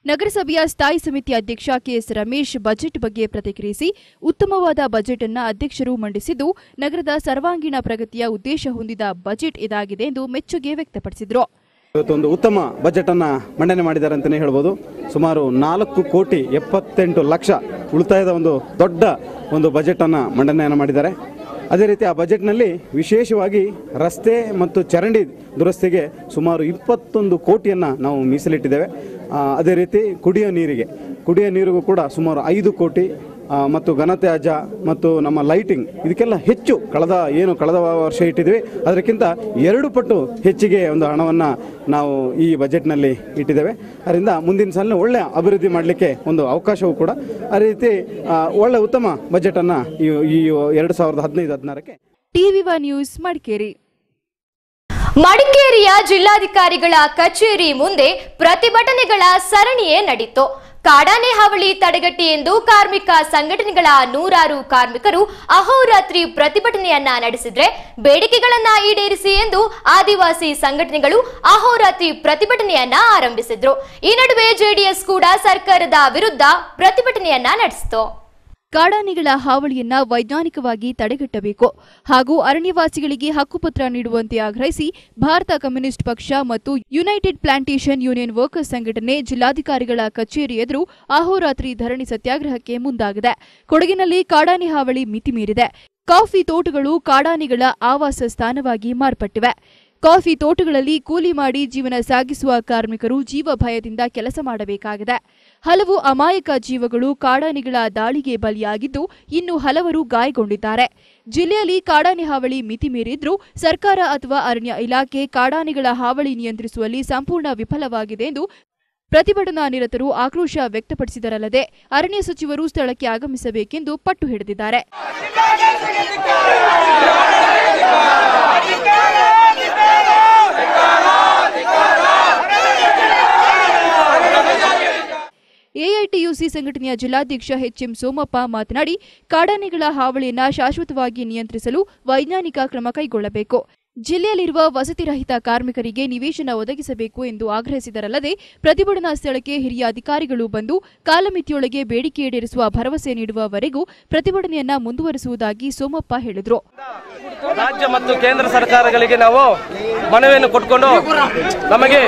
ನಗರಸಭೆಯ ಸ್ಥಾಯಿ ಸಮಿತಿ ಅಧ್ಯಕ್ಷ ಕೆಎಸ್ ರಮೇಶ್ ಬಜೆಟ್ ಬಗ್ಗೆ ಪ್ರತಿಕ್ರಿಯಿಸಿ, ಉತ್ತಮವಾದ ಬಜೆಟ್ ಅನ್ನು ಅಧ್ಯಕ್ಷರು ಮಂಡಿಸಿದ್ದು ನಗರದ ಸರ್ವಾಂಗೀಣ ಪ್ರಗತಿಯ ಉದ್ದೇಶ ಹೊಂದಿದ ಬಜೆಟ್ ಇದಾಗಿದೆ ಎಂದು ಮೆಚ್ಚುಗೆ ವ್ಯಕ್ತಪಡಿಸಿದರು. ಇವತ್ತೊಂದು ಉತ್ತಮ ಬಜೆಟ್ ಅನ್ನ ಮಂಡನೆ ಮಾಡಿದ್ದಾರೆ ಅಂತಲೇ ಹೇಳ್ಬೋದು. ಸುಮಾರು 4,78,00,000 ಉಳಿತಾಯದ ಒಂದು ದೊಡ್ಡ ಒಂದು ಬಜೆಟ್ ಅನ್ನ ಮಂಡನೆಯನ್ನು ಮಾಡಿದ್ದಾರೆ. ಅದೇ ರೀತಿ ಆ ಬಜೆಟ್ನಲ್ಲಿ ವಿಶೇಷವಾಗಿ ರಸ್ತೆ ಮತ್ತು ಚರಂಡಿ ದುರಸ್ತಿಗೆ ಸುಮಾರು 21 ಕೋಟಿಯನ್ನು ನಾವು ಮೀಸಲಿಟ್ಟಿದ್ದೇವೆ. ಅದೇ ರೀತಿ ಕುಡಿಯೋ ನೀರಿಗೂ ಕೂಡ ಸುಮಾರು 5 ಕೋಟಿ ಮತ್ತು ಘನತ್ಯಾಜ್ಯ ಮತ್ತು ನಮ್ಮ ಲೈಟಿಂಗ್ ಇದಕ್ಕೆಲ್ಲ ಹೆಚ್ಚು ಕಳೆದ ವರ್ಷ ಇಟ್ಟಿದ್ವಿ, ಅದಕ್ಕಿಂತ 2 ಪಟ್ಟು ಹೆಚ್ಚಿಗೆ ಒಂದು ಹಣವನ್ನು ನಾವು ಈ ಬಜೆಟ್ನಲ್ಲಿ ಇಟ್ಟಿದ್ದೇವೆ. ಅದರಿಂದ ಮುಂದಿನ ಸಾಲಿನ ಒಳ್ಳೆಯ ಅಭಿವೃದ್ಧಿ ಮಾಡಲಿಕ್ಕೆ ಒಂದು ಅವಕಾಶವೂ ಕೂಡ. ಅದೇ ರೀತಿ ಒಳ್ಳೆ ಉತ್ತಮ ಬಜೆಟನ್ನು ಈ 2015-16ಕ್ಕೆ. ಟಿವಿ1 ನ್ಯೂಸ್ ಮಡಿಕೇರಿ. ಮಡಿಕೇರಿಯ ಜಿಲ್ಲಾಧಿಕಾರಿಗಳ ಕಚೇರಿ ಮುಂದೆ ಪ್ರತಿಭಟನೆಗಳ ಸರಣಿಯೇ ನಡೆಯಿತು. ಕಾಡಾನೆ ಹಾವಳಿ ತಡೆಗಟ್ಟಿ ಎಂದು ಕಾರ್ಮಿಕ ಸಂಘಟನೆಗಳ 100 ಕಾರ್ಮಿಕರು ಅಹೋರಾತ್ರಿ ಪ್ರತಿಭಟನೆಯನ್ನ ನಡೆಸಿದ್ರೆ, ಬೇಡಿಕೆಗಳನ್ನ ಈಡೇರಿಸಿ ಎಂದು ಆದಿವಾಸಿ ಸಂಘಟನೆಗಳು ಅಹೋರಾತ್ರಿ ಪ್ರತಿಭಟನೆಯನ್ನ ಆರಂಭಿಸಿದ್ರು. ಈ ನಡುವೆ ಜೆಡಿಎಸ್ ಕೂಡ ಸರ್ಕಾರದ ವಿರುದ್ಧ ಪ್ರತಿಭಟನೆಯನ್ನ ನಡೆಸಿತು. ಕಾಡಾನೆಗಳ ಹಾವಳಿಯನ್ನ ವೈಜ್ಞಾನಿಕವಾಗಿ ತಡೆಗಟ್ಟಬೇಕು ಹಾಗೂ ಅರಣ್ಯವಾಸಿಗಳಿಗೆ ಹಕ್ಕುಪತ್ರ ನೀಡುವಂತೆ ಆಗ್ರಹಿಸಿ ಭಾರತ ಕಮ್ಯುನಿಸ್ಟ್ ಪಕ್ಷ ಮತ್ತು ಯುನೈಟೆಡ್ ಪ್ಲಾಂಟೇಷನ್ ಯೂನಿಯನ್ ವರ್ಕರ್ಸ್ ಸಂಘಟನೆ ಜಿಲ್ಲಾಧಿಕಾರಿಗಳ ಕಚೇರಿ ಎದುರು ಅಹೋರಾತ್ರಿ ಧರಣಿ ಸತ್ಯಾಗ್ರಹಕ್ಕೆ ಮುಂದಾಗಿದೆ. ಕೊಡಗಿನಲ್ಲಿ ಕಾಡಾನೆ ಹಾವಳಿ ಮಿತಿ ಮೀರಿದೆ. ಕಾಫಿ ತೋಟಗಳು ಕಾಡಾನೆಗಳ ಆವಾಸ ಸ್ಥಾನವಾಗಿ ಮಾರ್ಪಟ್ಟಿವೆ. ಕಾಫಿ ತೋಟಗಳಲ್ಲಿ ಕೂಲಿ ಮಾಡಿ ಜೀವನ ಸಾಗಿಸುವ ಕಾರ್ಮಿಕರು ಜೀವ ಭಯದಿಂದ ಕೆಲಸ ಮಾಡಬೇಕಾಗಿದೆ. ಹಲವು ಅಮಾಯಕ ಜೀವಗಳು ಕಾಡಾನೆಗಳ ದಾಳಿಗೆ ಬಲಿಯಾಗಿದ್ದು, ಇನ್ನು ಹಲವರು ಗಾಯಗೊಂಡಿದ್ದಾರೆ. ಜಿಲ್ಲೆಯಲ್ಲಿ ಕಾಡಾನೆ ಹಾವಳಿ ಮಿತಿ ಮೀರಿದ್ರೂ ಸರ್ಕಾರ ಅಥವಾ ಅರಣ್ಯ ಇಲಾಖೆ ಕಾಡಾನೆಗಳ ಹಾವಳಿ ನಿಯಂತ್ರಿಸುವಲ್ಲಿ ಸಂಪೂರ್ಣ ವಿಫಲವಾಗಿದೆ ಎಂದು ಪ್ರತಿಭಟನಾ ನಿರತರು ಆಕ್ರೋಶ ವ್ಯಕ್ತಪಡಿಸಿದರಲ್ಲದೆ ಅರಣ್ಯ ಸಚಿವರು ಸ್ಥಳಕ್ಕೆ ಆಗಮಿಸಬೇಕೆಂದು ಪಟ್ಟು ಹಿಡಿದಿದ್ದಾರೆ. ಎಐಟಿಯುಸಿ ಸಂಘಟನೆಯ ಜಿಲ್ಲಾಧ್ಯಕ್ಷ ಎಚ್ಎಂ ಸೋಮಪ್ಪ ಮಾತನಾಡಿ, ಕಾಡಾನೆಗಳ ಹಾವಳಿಯನ್ನು ಶಾಶ್ವತವಾಗಿ ನಿಯಂತ್ರಿಸಲು ವೈಜ್ಞಾನಿಕ ಕ್ರಮ ಕೈಗೊಳ್ಳಬೇಕು. ಜಿಲ್ಲೆಯಲ್ಲಿರುವ ವಸತಿ ರಹಿತ ಕಾರ್ಮಿಕರಿಗೆ ನಿವೇಶನ ಒದಗಿಸಬೇಕು ಎಂದು ಆಗ್ರಹಿಸಿದರಲ್ಲದೆ ಪ್ರತಿಭಟನಾ ಸ್ಥಳಕ್ಕೆ ಹಿರಿಯ ಅಧಿಕಾರಿಗಳು ಬಂದು ಕಾಲಮಿತಿಯೊಳಗೆ ಬೇಡಿಕೆ ಈಡೇರಿಸುವ ಭರವಸೆ ನೀಡುವವರೆಗೂ ಪ್ರತಿಭಟನೆಯನ್ನ ಮುಂದುವರಿಸುವುದಾಗಿ ಸೋಮಪ್ಪ ಹೇಳಿದರು. ರಾಜ್ಯ ಮತ್ತು ಕೇಂದ್ರ ಸರ್ಕಾರಗಳಿಗೆ ನಾವು ಮನವಿಯನ್ನು ಕೊಟ್ಟುಕೊಂಡು ನಮಗೆ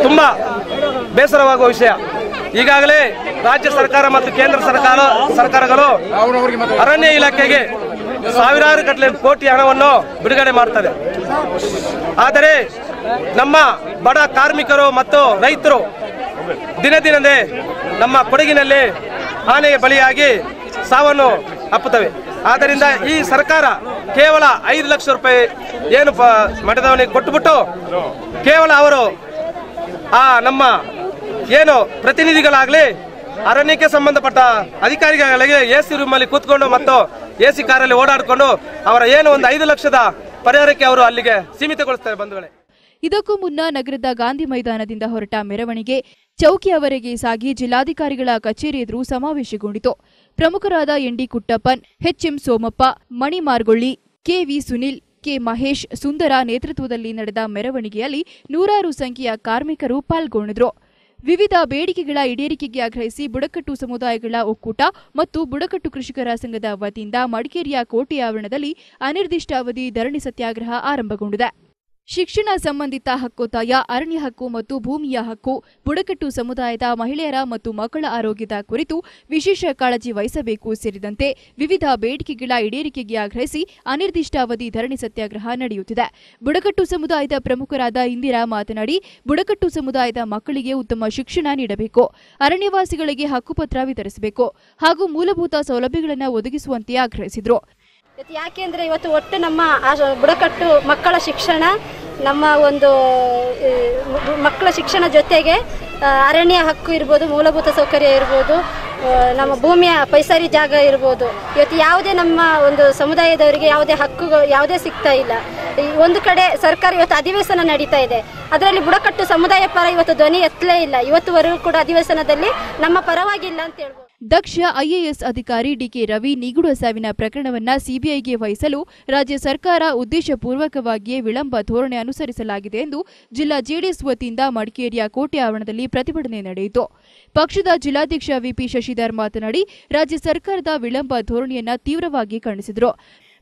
ತುಂಬಾ ಬೇಸರವಾಗುವ ವಿಷಯ, ಈಗಾಗಲೇ ರಾಜ್ಯ ಸರ್ಕಾರ ಮತ್ತು ಕೇಂದ್ರ ಸರ್ಕಾರಗಳು ಅರಣ್ಯ ಇಲಾಖೆಗೆ ಸಾವಿರಾರು ಗಟ್ಟಲೆ ಕೋಟಿ ಹಣವನ್ನು ಬಿಡುಗಡೆ ಮಾಡ್ತದೆ. ಆದರೆ ನಮ್ಮ ಬಡ ಕಾರ್ಮಿಕರು ಮತ್ತು ರೈತರು ದಿನೇ ದಿನದೇ ನಮ್ಮ ಕೊಡಗಿನಲ್ಲಿ ಆನೆಗೆ ಬಲಿಯಾಗಿ ಸಾವನ್ನು ಅಪ್ಪುತ್ತವೆ. ಆದ್ದರಿಂದ ಈ ಸರ್ಕಾರ ಕೇವಲ 5 ಲಕ್ಷ ರೂಪಾಯಿ ಏನು ಮಠದವನಿಗೆ ಕೊಟ್ಟುಬಿಟ್ಟು ಕೇವಲ ಅವರು ಆ ನಮ್ಮ ಏನು ಪ್ರತಿನಿಧಿಗಳಾಗ್ಲಿ ಅರಣ್ಯಕ್ಕೆ ಸಂಬಂಧಪಟ್ಟ ಅಧಿಕಾರಿಗಳಿಗೆ ಎಸಿ ರೂಮ್ ಅಲ್ಲಿ ಕೂತ್ಕೊಂಡು ಮತ್ತು ಎಸಿ ಕಾರಲ್ಲಿ ಓಡಾಡಿಕೊಂಡು ಅವರ ಏನು ಒಂದು 5 ಲಕ್ಷದ ಪರಿಹಾರಕ್ಕೆ ಅವರು ಅಲ್ಲಿಗೆ ಸೀಮಿತಗೊಳಿಸ್ತಾರೆ ಬಂಧುಗಳೇ. ಇದಕ್ಕೂ ಮುನ್ನ ನಗರದ ಗಾಂಧಿ ಮೈದಾನದಿಂದ ಹೊರಟ ಮೆರವಣಿಗೆ ಚೌಕಿಯವರೆಗೆ ಸಾಗಿ ಜಿಲ್ಲಾಧಿಕಾರಿಗಳ ಕಚೇರಿ ಎದುರು ಸಮಾವೇಶಗೊಂಡಿತು. ಪ್ರಮುಖರಾದ ಎನ್ ಡಿ ಕುಟ್ಟಪ್ಪನ್, ಎಚ್ಎಂ ಸೋಮಪ್ಪ, ಮಣಿ ಮಾರ್ಗೊಳ್ಳಿ, ಕೆವಿ ಸುನಿಲ್, ಕೆ ಮಹೇಶ್, ಸುಂದರ ನೇತೃತ್ವದಲ್ಲಿ ನಡೆದ ಮೆರವಣಿಗೆಯಲ್ಲಿ ನೂರಾರು ಸಂಖ್ಯೆಯ ಕಾರ್ಮಿಕರು ಪಾಲ್ಗೊಂಡಿದ್ರು. ವಿವಿಧ ಬೇಡಿಕೆಗಳ ಈಡೇರಿಕೆಗೆ ಆಗ್ರಹಿಸಿ ಬುಡಕಟ್ಟು ಸಮುದಾಯಗಳ ಒಕ್ಕೂಟ ಮತ್ತು ಬುಡಕಟ್ಟು ಕೃಷಿಕರ ಸಂಘದ ವತಿಯಿಂದ ಮಡಿಕೇರಿಯ ಕೋಟೆ ಆವರಣದಲ್ಲಿ ಅನಿರ್ದಿಷ್ಟಾವಧಿ ಧರಣಿ ಸತ್ಯಾಗ್ರಹ ಆರಂಭಗೊಂಡಿದೆ. ಶಿಕ್ಷಣ ಸಂಬಂಧಿತ ಹಕ್ಕೊತ್ತಾಯ, ಅರಣ್ಯ ಹಕ್ಕು ಮತ್ತು ಭೂಮಿಯ ಹಕ್ಕು, ಬುಡಕಟ್ಟು ಸಮುದಾಯದ ಮಹಿಳೆಯರ ಮತ್ತು ಮಕ್ಕಳ ಆರೋಗ್ಯದ ಕುರಿತು ವಿಶೇಷ ಕಾಳಜಿ ವಹಿಸಬೇಕು ಸೇರಿದಂತೆ ವಿವಿಧ ಬೇಡಿಕೆಗಳ ಈಡೇರಿಕೆಗೆ ಆಗ್ರಹಿಸಿ ಅನಿರ್ದಿಷ್ಟಾವಧಿ ಧರಣಿ ಸತ್ಯಾಗ್ರಹ ನಡೆಯುತ್ತಿದೆ. ಬುಡಕಟ್ಟು ಸಮುದಾಯದ ಪ್ರಮುಖರಾದ ಇಂದಿರಾ ಮಾತನಾಡಿ, ಬುಡಕಟ್ಟು ಸಮುದಾಯದ ಮಕ್ಕಳಿಗೆ ಉತ್ತಮ ಶಿಕ್ಷಣ ನೀಡಬೇಕು, ಅರಣ್ಯವಾಸಿಗಳಿಗೆ ಹಕ್ಕುಪತ್ರ ವಿತರಿಸಬೇಕು ಹಾಗೂ ಮೂಲಭೂತ ಸೌಲಭ್ಯಗಳನ್ನು ಒದಗಿಸುವಂತೆ ಆಗ್ರಹಿಸಿದರು. ಯಾಕೆಂದರೆ ಇವತ್ತು ಒಟ್ಟು ನಮ್ಮ ಬುಡಕಟ್ಟು ಮಕ್ಕಳ ಶಿಕ್ಷಣ, ನಮ್ಮ ಒಂದು ಮಕ್ಕಳ ಶಿಕ್ಷಣ ಜೊತೆಗೆ ಅರಣ್ಯ ಹಕ್ಕು ಇರ್ಬೋದು, ಮೂಲಭೂತ ಸೌಕರ್ಯ ಇರ್ಬೋದು, ನಮ್ಮ ಭೂಮಿಯ ಪೈಸಾರಿ ಜಾಗ ಇರ್ಬೋದು. ಇವತ್ತು ಯಾವುದೇ ನಮ್ಮ ಒಂದು ಸಮುದಾಯದವರಿಗೆ ಯಾವುದೇ ಹಕ್ಕುಗಳು ಯಾವುದೇ ಸಿಗ್ತಾ ಇಲ್ಲ. ಒಂದು ಕಡೆ ಸರ್ಕಾರ ಇವತ್ತು ಅಧಿವೇಶನ ನಡೀತಾ ಇದೆ, ಅದರಲ್ಲಿ ಬುಡಕಟ್ಟು ಸಮುದಾಯ ಪರ ಇವತ್ತು ಧ್ವನಿ ಎತ್ತಲೇ ಇಲ್ಲ. ಇವತ್ತುವರೆಗೂ ಕೂಡ ಅಧಿವೇಶನದಲ್ಲಿ ನಮ್ಮ ಪರವಾಗಿಲ್ಲ ಅಂತ ಹೇಳ್ಬೋದು. ದಕ್ಷ ಐಎಎಸ್ ಅಧಿಕಾರಿ ಡಿಕೆ ರವಿ ನಿಗೂಢ ಸಾವಿನ ಪ್ರಕರಣವನ್ನು ಸಿಬಿಐಗೆ ವಹಿಸಲು ರಾಜ್ಯ ಸರ್ಕಾರ ಉದ್ದೇಶಪೂರ್ವಕವಾಗಿಯೇ ವಿಳಂಬ ಧೋರಣೆ ಅನುಸರಿಸಲಾಗಿದೆ ಎಂದು ಜಿಲ್ಲಾ ಜೆಡಿಎಸ್ ವತಿಯಿಂದ ಮಡಿಕೇರಿಯ ಕೋಟೆ ಆವರಣದಲ್ಲಿ ಪ್ರತಿಭಟನೆ ನಡೆಯಿತು. ಪಕ್ಷದ ಜಿಲ್ಲಾಧ್ಯಕ್ಷ ವಿಪಿ ಶಶಿಧರ್ ಮಾತನಾಡಿ, ರಾಜ್ಯ ಸರ್ಕಾರದ ವಿಳಂಬ ಧೋರಣೆಯನ್ನು ತೀವ್ರವಾಗಿ ಖಂಡಿಸಿದರು.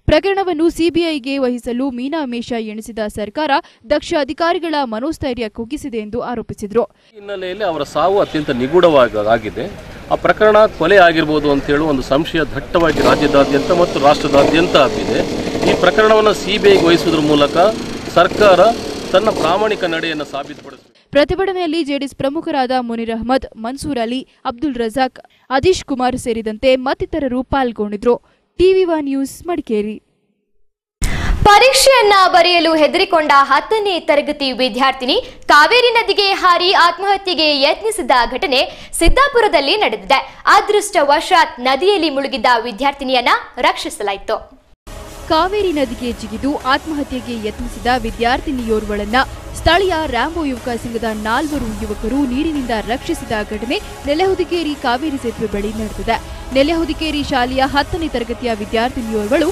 ಪ್ರಕರಣವನ್ನು ಸಿಬಿಐಗೆ ವಹಿಸಲು ಮೀನಾಮೇಷ ಎಣಿಸಿದ ಸರ್ಕಾರ ದಕ್ಷ ಅಧಿಕಾರಿಗಳ ಮನೋಸ್ಥೈರ್ಯ ಕುಗ್ಗಿಸಿದೆ ಎಂದು ಆರೋಪಿಸಿದರು. ಹಿನ್ನೆಲೆಯಲ್ಲಿ ಅವರ ಸಾವು ಅತ್ಯಂತ ನಿಗೂಢವಾಗಿದೆ. ಆ ಪ್ರಕರಣ ಕೊಲೆ ಆಗಿರಬಹುದು ಅಂತ ಹೇಳುವ ಒಂದು ಸಂಶಯ ದಟ್ಟವಾಗಿ ರಾಜ್ಯದಾದ್ಯಂತ ಮತ್ತು ರಾಷ್ಟ್ರದಾದ್ಯಂತ ಹಬ್ಬಿದೆ. ಈ ಪ್ರಕರಣವನ್ನು ಸಿಬಿಐಗೆ ವಹಿಸುವುದರ ಮೂಲಕ ಸರ್ಕಾರ ತನ್ನ ಪ್ರಾಮಾಣಿಕ ನಡೆಯನ್ನು ಸಾಬೀತುಪಡಿಸಿದೆ. ಪ್ರತಿಭಟನೆಯಲ್ಲಿ ಜೆಡಿಎಸ್ ಪ್ರಮುಖರಾದ ಮುನೀರ್ ಅಹಮದ್, ಮನ್ಸೂರ್ ಅಲಿ, ಅಬ್ದುಲ್ ರಜಾಕ್, ಅದೀಶ್ ಕುಮಾರ್ ಸೇರಿದಂತೆ ಮತ್ತಿತರರು ಪಾಲ್ಗೊಂಡಿದ್ರು. ಟಿವಿ1 ನ್ಯೂಸ್ ಮಡಿಕೇರಿ. ಪರೀಕ್ಷೆಯನ್ನ ಬರೆಯಲು ಹೆದರಿಕೊಂಡ 10ನೇ ತರಗತಿ ವಿದ್ಯಾರ್ಥಿನಿ ಕಾವೇರಿ ನದಿಗೆ ಹಾರಿ ಆತ್ಮಹತ್ಯೆಗೆ ಯತ್ನಿಸಿದ ಘಟನೆ ಸಿದ್ದಾಪುರದಲ್ಲಿ ನಡೆದಿದೆ. ಅದೃಷ್ಟವಶಾತ್ ನದಿಯಲ್ಲಿ ಮುಳುಗಿದ್ದ ವಿದ್ಯಾರ್ಥಿನಿಯನ್ನ ರಕ್ಷಿಸಲಾಯಿತು. ಕಾವೇರಿ ನದಿಗೆ ಜಿಗಿದು ಆತ್ಮಹತ್ಯೆಗೆ ಯತ್ನಿಸಿದ ವಿದ್ಯಾರ್ಥಿನಿಯೋರ್ವಳನ್ನ ಸ್ಥಳೀಯ ರ್ಯಾಂಬೋ ಯುವಕ ಸಂಘದ 4 ಯುವಕರು ನೀರಿನಿಂದ ರಕ್ಷಿಸಿದ ಘಟನೆ ನೆಲೆಹುದಿಕೇರಿ ಕಾವೇರಿ ಸೇತುವೆ ಬಳಿ ನಡೆದಿದೆ. ನೆಲೆಹುದಿಕೇರಿ ಶಾಲೆಯ 10ನೇ ತರಗತಿಯ ವಿದ್ಯಾರ್ಥಿನಿಯೋರ್ವಳು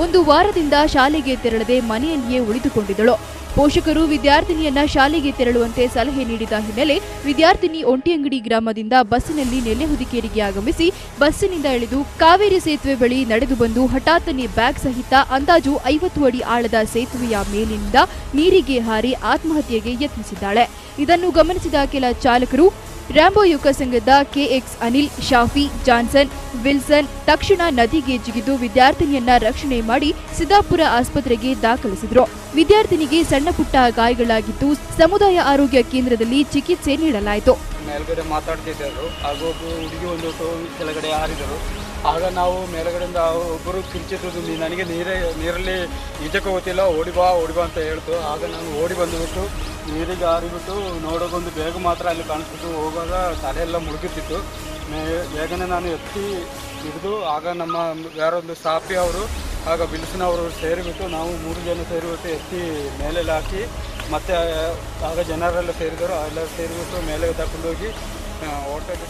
ಒಂದು ವಾರದಿಂದ ಶಾಲೆಗೆ ತೆರಳದೆ ಮನೆಯಲ್ಲಿಯೇ ಉಳಿದುಕೊಂಡಿದ್ದಳು. ಪೋಷಕರು ವಿದ್ಯಾರ್ಥಿನಿಯನ್ನ ಶಾಲೆಗೆ ತೆರಳುವಂತೆ ಸಲಹೆ ನೀಡಿದ ಹಿನ್ನೆಲೆ ವಿದ್ಯಾರ್ಥಿನಿ ಒಂಟಿಯಂಗಡಿ ಗ್ರಾಮದಿಂದ ಬಸ್ಸಿನಲ್ಲಿ ನೆಲೆಹುದಿಕೇರಿಗೆ ಆಗಮಿಸಿ ಬಸ್ಸಿನಿಂದ ಇಳಿದು ಕಾವೇರಿ ಸೇತುವೆ ಬಳಿ ನಡೆದು ಬಂದು ಹಠಾತ್ತನೆ ಬ್ಯಾಗ್ ಸಹಿತ ಅಂದಾಜು 50 ಅಡಿ ಆಳದ ಸೇತುವೆಯ ಮೇಲಿನಿಂದ ನೀರಿಗೆ ಹಾರಿ ಆತ್ಮಹತ್ಯೆಗೆ ಯತ್ನಿಸಿದ್ದಾಳೆ. ಇದನ್ನು ಗಮನಿಸಿದ ಕೆಲ ಚಾಲಕರು ರ್ಯಾಂಬೋ ಯುವಕ ಸಂಘದ ಕೆಎಕ್ಸ್ ಅನಿಲ್, ಶಾಫಿ, ಜಾನ್ಸನ್, ವಿಲ್ಸನ್ ತಕ್ಷಣ ನದಿಗೆ ಜಿಗಿದು ವಿದ್ಯಾರ್ಥಿನಿಯನ್ನ ರಕ್ಷಣೆ ಮಾಡಿ ಸಿದ್ದಾಪುರ ಆಸ್ಪತ್ರೆಗೆ ದಾಖಲಿಸಿದ್ರು. ವಿದ್ಯಾರ್ಥಿನಿಗೆ ಸಣ್ಣ ಪುಟ್ಟ ಗಾಯಗಳಾಗಿದ್ದು ಸಮುದಾಯ ಆರೋಗ್ಯ ಕೇಂದ್ರದಲ್ಲಿ ಚಿಕಿತ್ಸೆ ನೀಡಲಾಯಿತು. ಮೇಲ್ಗಡೆ ಮಾತಾಡ್ತಿದ್ದರು, ಹಾಗೂ ಹುಡುಗಿ ಒಂದು ಕೆಳಗಡೆ ಹಾರಿದರು. ಆಗ ನಾವು ಮೇಲ್ಗಡೆಯಿಂದ ಒಬ್ಬರು ಕಿರ್ಚಿದ್ದು, ನನಗೆ ನೀರಲ್ಲಿ ಈಜಕ್ಕೆ ಗೊತ್ತಿಲ್ಲ, ಓಡಿ ಬಾ ಅಂತ ಹೇಳ್ತು. ಆಗ ನಾನು ಓಡಿ ಬಂದುಬಿಟ್ಟು ನೀರಿಗೆ ಹಾರಿಬಿಟ್ಟು ನೋಡೋಕೊಂದು ಬೇಗ ಮಾತ್ರ ಅಲ್ಲಿ ಕಾಣಿಸ್ಬಿಟ್ಟು ಹೋಗುವಾಗ ತಲೆಯೆಲ್ಲ ಮುಳುಗುತ್ತಿತ್ತು. ಬೇಗನೆ ನಾನು ಎತ್ತಿ ಹಿಡಿದು ಆಗ ನಮ್ಮ ಯಾರೊಂದು ಸಾಪಿ ಅವರು ಆಗ ಬಿಲ್ಸಿನವರು ಸೇರಿಬಿಟ್ಟು ನಾವು 3 ಜನ ಸೇರಿಬಿಟ್ಟು ಎತ್ತಿ ಮೇಲೆಲ್ಲ ಹಾಕಿ ಮತ್ತೆ ಆಗ ಜನರೆಲ್ಲ ಸೇರಿದರು. ಎಲ್ಲ ಸೇರಿಬಿಟ್ಟು ಮೇಲೆ ತಗೊಂಡೋಗಿ hotel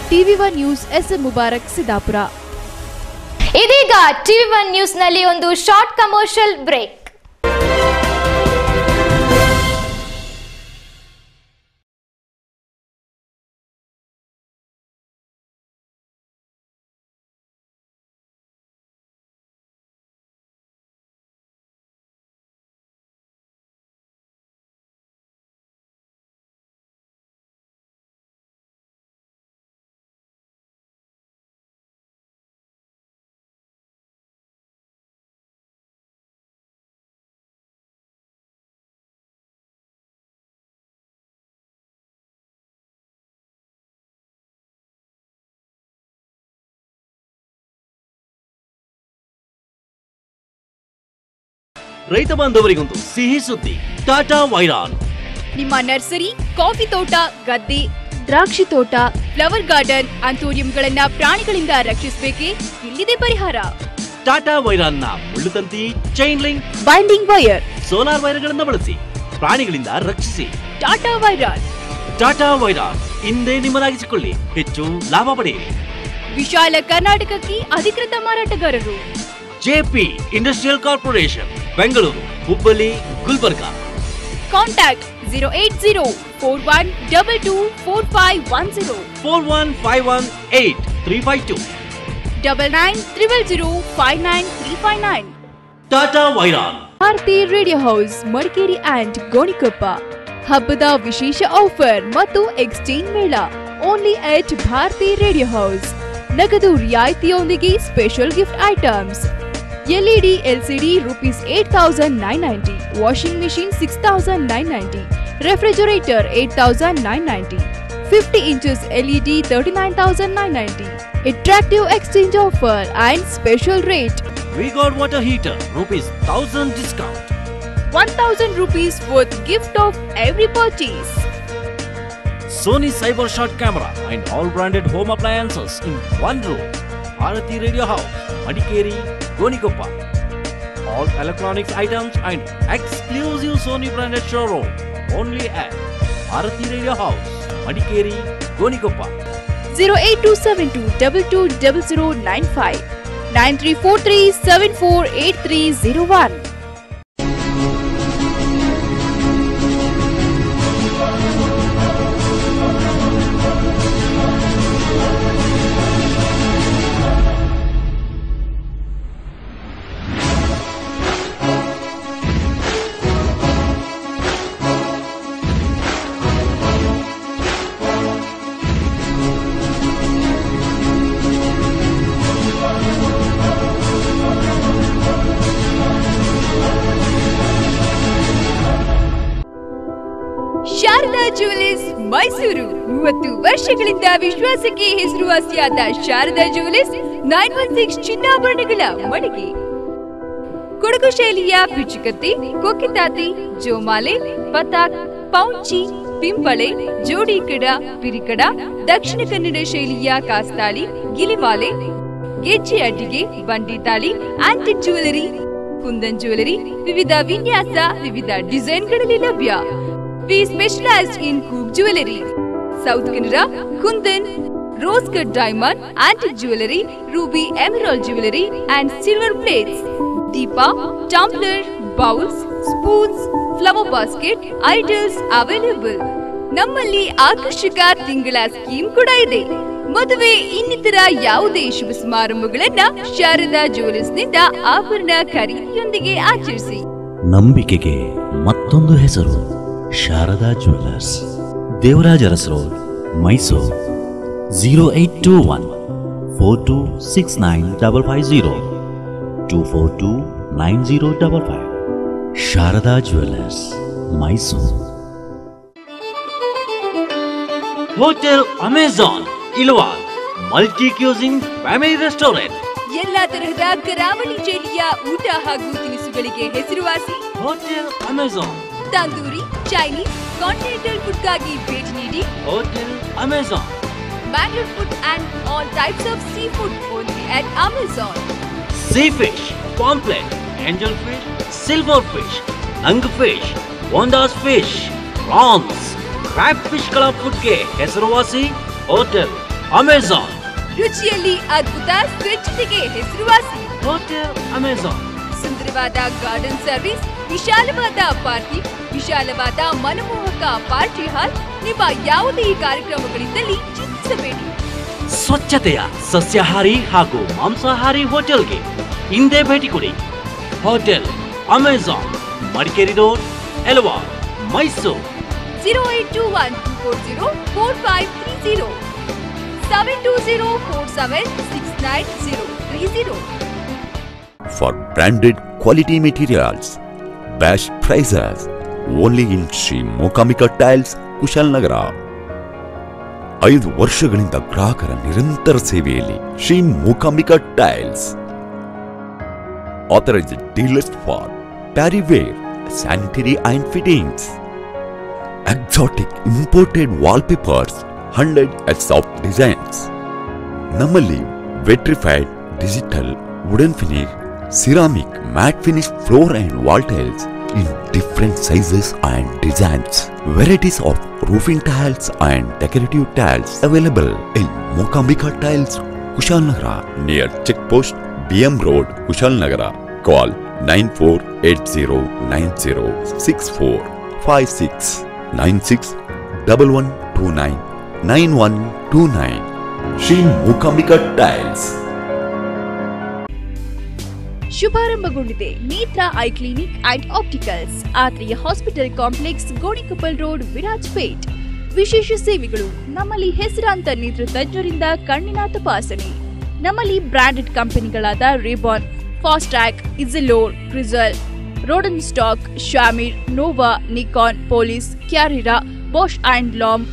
TV one news SM Mubarak, Siddapur. ಇದೀಗ ಟಿವಿ1 ನ್ಯೂಸ್ನಲ್ಲಿ ಒಂದು ಶಾರ್ಟ್ ಕಮರ್ಷಿಯಲ್ ಬ್ರೇಕ್. ರೈತ ಬಾಂಧವರಿಗೊಂದು ಸಿಹಿ ಸುದ್ದಿ. ಟಾಟಾ ವೈರಾನ್ ನಿಮ್ಮ ನರ್ಸರಿ, ಕಾಫಿ ತೋಟ, ಗದ್ದೆ, ದ್ರಾಕ್ಷಿ ತೋಟ, ಫ್ಲವರ್ ಗಾರ್ಡನ್, ಆಂಥೋರಿಯಂಗಳನ್ನ ಪ್ರಾಣಿಗಳಿಂದ ರಕ್ಷಿಸಬೇಕೇ? ಇಲ್ಲಿದೆ ಪರಿಹಾರ. ಟಾಟಾ ವೈರಾನ್ ನ ಮುಳ್ಳುತಂತಿ, chain link, binding wire, solar ವೈರ್ಗಳನ್ನು ಬಳಸಿ ಪ್ರಾಣಿಗಳಿಂದ ರಕ್ಷಿಸಿ. ಟಾಟಾ ವೈರಾನ್. ಟಾಟಾ ವೈರಾನ್ ಇಂದೇ ನಿಮ್ಮದಾಗಿಸಿಕೊಳ್ಳಿ, ಹೆಚ್ಚು ಲಾಭ ಪಡೆಯಿರಿ. ವಿಶಾಲ ಕರ್ನಾಟಕಕ್ಕೆ ಅಧಿಕೃತ ಮಾರಾಟಗಾರರು JP industrial corporation, Bengaluru, Hubballi, Gulbarga. Contact 08041224510 4151835 9900059359. Tata Wiron. Bharati radio house, Madikeri and Gonikoppa. ಹಬ್ಬದ ವಿಶೇಷ ಆಫರ್ ಮತ್ತು ಎಕ್ಸ್ಚೇಂಜ್ ಮೇಳ only at Bharati radio house. ನಗದು ರಿಯಾಯಿತಿಯೊಂದಿಗೆ special gift items. LED LCD rupees 8,990, washing machine 6,990, refrigerator 8,990, 50 inches LED 39,990. Attractive exchange offer and special rate. We got water heater rupees 1,000 discount. 1,000 rupees worth gift of every purchase. Sony Cyber Shot camera and all branded home appliances in one room. Bharati Radio House, Madikeri, Gonikoppa. All electronics items and exclusive Sony branded showroom only at Bharati Radio House, Madikeri, Gonikoppa. 08272220095, 9343748301. Sharada jewellers Mysuru 30 ವರ್ಷಗಳಿಂದ ವಿಶ್ವಾಸಕ್ಕೆ ಹೆಸರುವಾಸಿಯಾದ Sharada jewellers 916 ಚಿನ್ನಾಭರಣಗಳ ಮಳಿಗೆ. ಕೊಡಗು ಶೈಲಿಯ ಪಿಚುಕತ್ತಿ, ಕೊಕ್ಕಿತಾತಿ, ಜೋಮಾಲೆ, ಪತಾಕ್, ಪೌಂಚಿ, ಪಿಂಪಳೆ, ಜೋಡಿಕಡ, ಪಿರಿಕಡ, ದಕ್ಷಿಣ ಕನ್ನಡ ಶೈಲಿಯ ಕಾಸ್ತಾಳಿ, ಗಿಲಿಮಾಲೆ, ಗೆಜ್ಜೆ ಅಡ್ಡಿಗೆ, ಬಂಡಿತಾಳಿ, antique jewellery, kundan jewellery, ವಿವಿಧ ವಿನ್ಯಾಸ, ವಿವಿಧ ಡಿಸೈನ್ಗಳಲ್ಲಿ ಲಭ್ಯ. We specialized in Coop Jewelry, South Canara, Kundan, Rose Cut Diamond, Antique Jewelry, Ruby Emerald Jewelry and Silver Plates, Deepa, Tumbler, Bowls, Spoons, Flower Basket, Idols available. ನಮ್ಮಲ್ಲಿ ಆಕರ್ಷಕ ತಿಂಗಳ ಸ್ಕೀಮ್ ಕೂಡ ಇದೆ. ಮದುವೆ ಇನ್ನಿತರ ಯಾವುದೇ ಶುಭ ಸಮಾರಂಭಗಳನ್ನ ಶಾರದಾ ಜುವೆಲರ್ಸ್ ನಿಂದ ಆಭರಣ ಖರೀದಿಯೊಂದಿಗೆ ಆಚರಿಸಿ. ನಂಬಿಕೆಗೆ ಮತ್ತೊಂದು ಹೆಸರು Sharada jewellers, Devaraja Urs road, Mysuru. 0821426950 2429055. Sharada jewellers, Mysuru. Hotel Amazon Ilavala, multi cuisine family restaurant. ಎಲ್ಲಾ ತರಹದ ಕರಾವಳಿ ಶೈಲಿಯ ಊಟ ಹಾಗೂ ತಿನಿಸುಗಳಿಗೆ ಹೆಸರುವಾಸಿ hotel Amazon. Tandoori, Chinese, continental ಫುಡ್ಗಾಗಿ ಭೇಟಿ ನೀಡಿ. Hotel Amazon. Bangalore food and all types of seafood only at Amazon. Sea fish, pomfret, angel fish, silver fish, nang fish, Bondas fish, prawns, crab fish ಗಳ ಫುಡ್ಗೆ ಹೆಸರುವಾಸಿ ಹೋಟೆಲ್ ಅಮೆಜಾನ್. ರುಚಿಯಲ್ಲಿ ಅದ್ಭುತ, ಸ್ವಚ್ಛತೆಗೆ ಹೆಸರುವಾಸಿ hotel Amazon. ಸುಂದರವಾದ ಗಾರ್ಡನ್ ಸರ್ವಿಸ್, ವಿಶಾಲವಾದ parking, ವಿಶಾಲವಾದ ಮನಮೋಹಕ ಪಾರ್ಟಿ ಹಾಲ್. ನಿಮ್ಮ ಯಾವುದೇ ಕಾರ್ಯಕ್ರಮಗಳಿದ್ದಲ್ಲಿ ಚಿಂತಿಸಬೇಡಿ. ಸ್ವಚ್ಛತೆಯ ಸಸ್ಯಾಹಾರಿ ಹಾಗೂ ಮಾಂಸಾಹಾರಿ ಹೋಟೆಲ್ಗೆ ಹಿಂದೆ ಭೇಟಿ ಕೊಡಿ. Hotel Amazon, Madikeri road, Ilavala, Mysuru. 08124045330, 72047693030. For branded quality materials, best prices, only in Sri Mokamika Tiles, Kushalnagar. 5 ವರ್ಷಗಳಿಂದ ಗ್ರಾಹಕರ ನಿರಂತರ ಸೇವೆಯಲ್ಲಿ Shri Mookambika tiles, authorized dealers for sanitary ware, sanitary and fittings, exotic imported wallpapers, 100 soft designs. ನಮ್ಮಲ್ಲಿ vitrified digital wooden finish, ceramic matte finish floor and wall tiles in different sizes and designs. Varieties of roofing tiles and decorative tiles available in Mookambika Tiles, Kushalnagara, near Checkpost BM Road, Kushalnagara. Call 9480906456 9611299129. Shri Mookambika Tiles. ಶುಭಾರಂಭಗೊಂಡಿದೆ Netra eye clinic and opticals, Atreya hospital complex, Gonikoppal road, Virajpet. ವಿಶೇಷ ಸೇವೆಗಳು. ನಮ್ಮಲ್ಲಿ ಹೆಸರಾಂತ ನೇತ್ರ ತಜ್ಞರಿಂದ ಕಣ್ಣಿನ ತಪಾಸಣೆ. ನಮ್ಮಲ್ಲಿ ಬ್ರಾಂಡೆಡ್ ಕಂಪನಿಗಳಾದ RayBan, Fastrack, Essilor, Crizal, Rodenstock, Shamir, Nova, Nikon, Police, Carrera, Bausch and Lomb,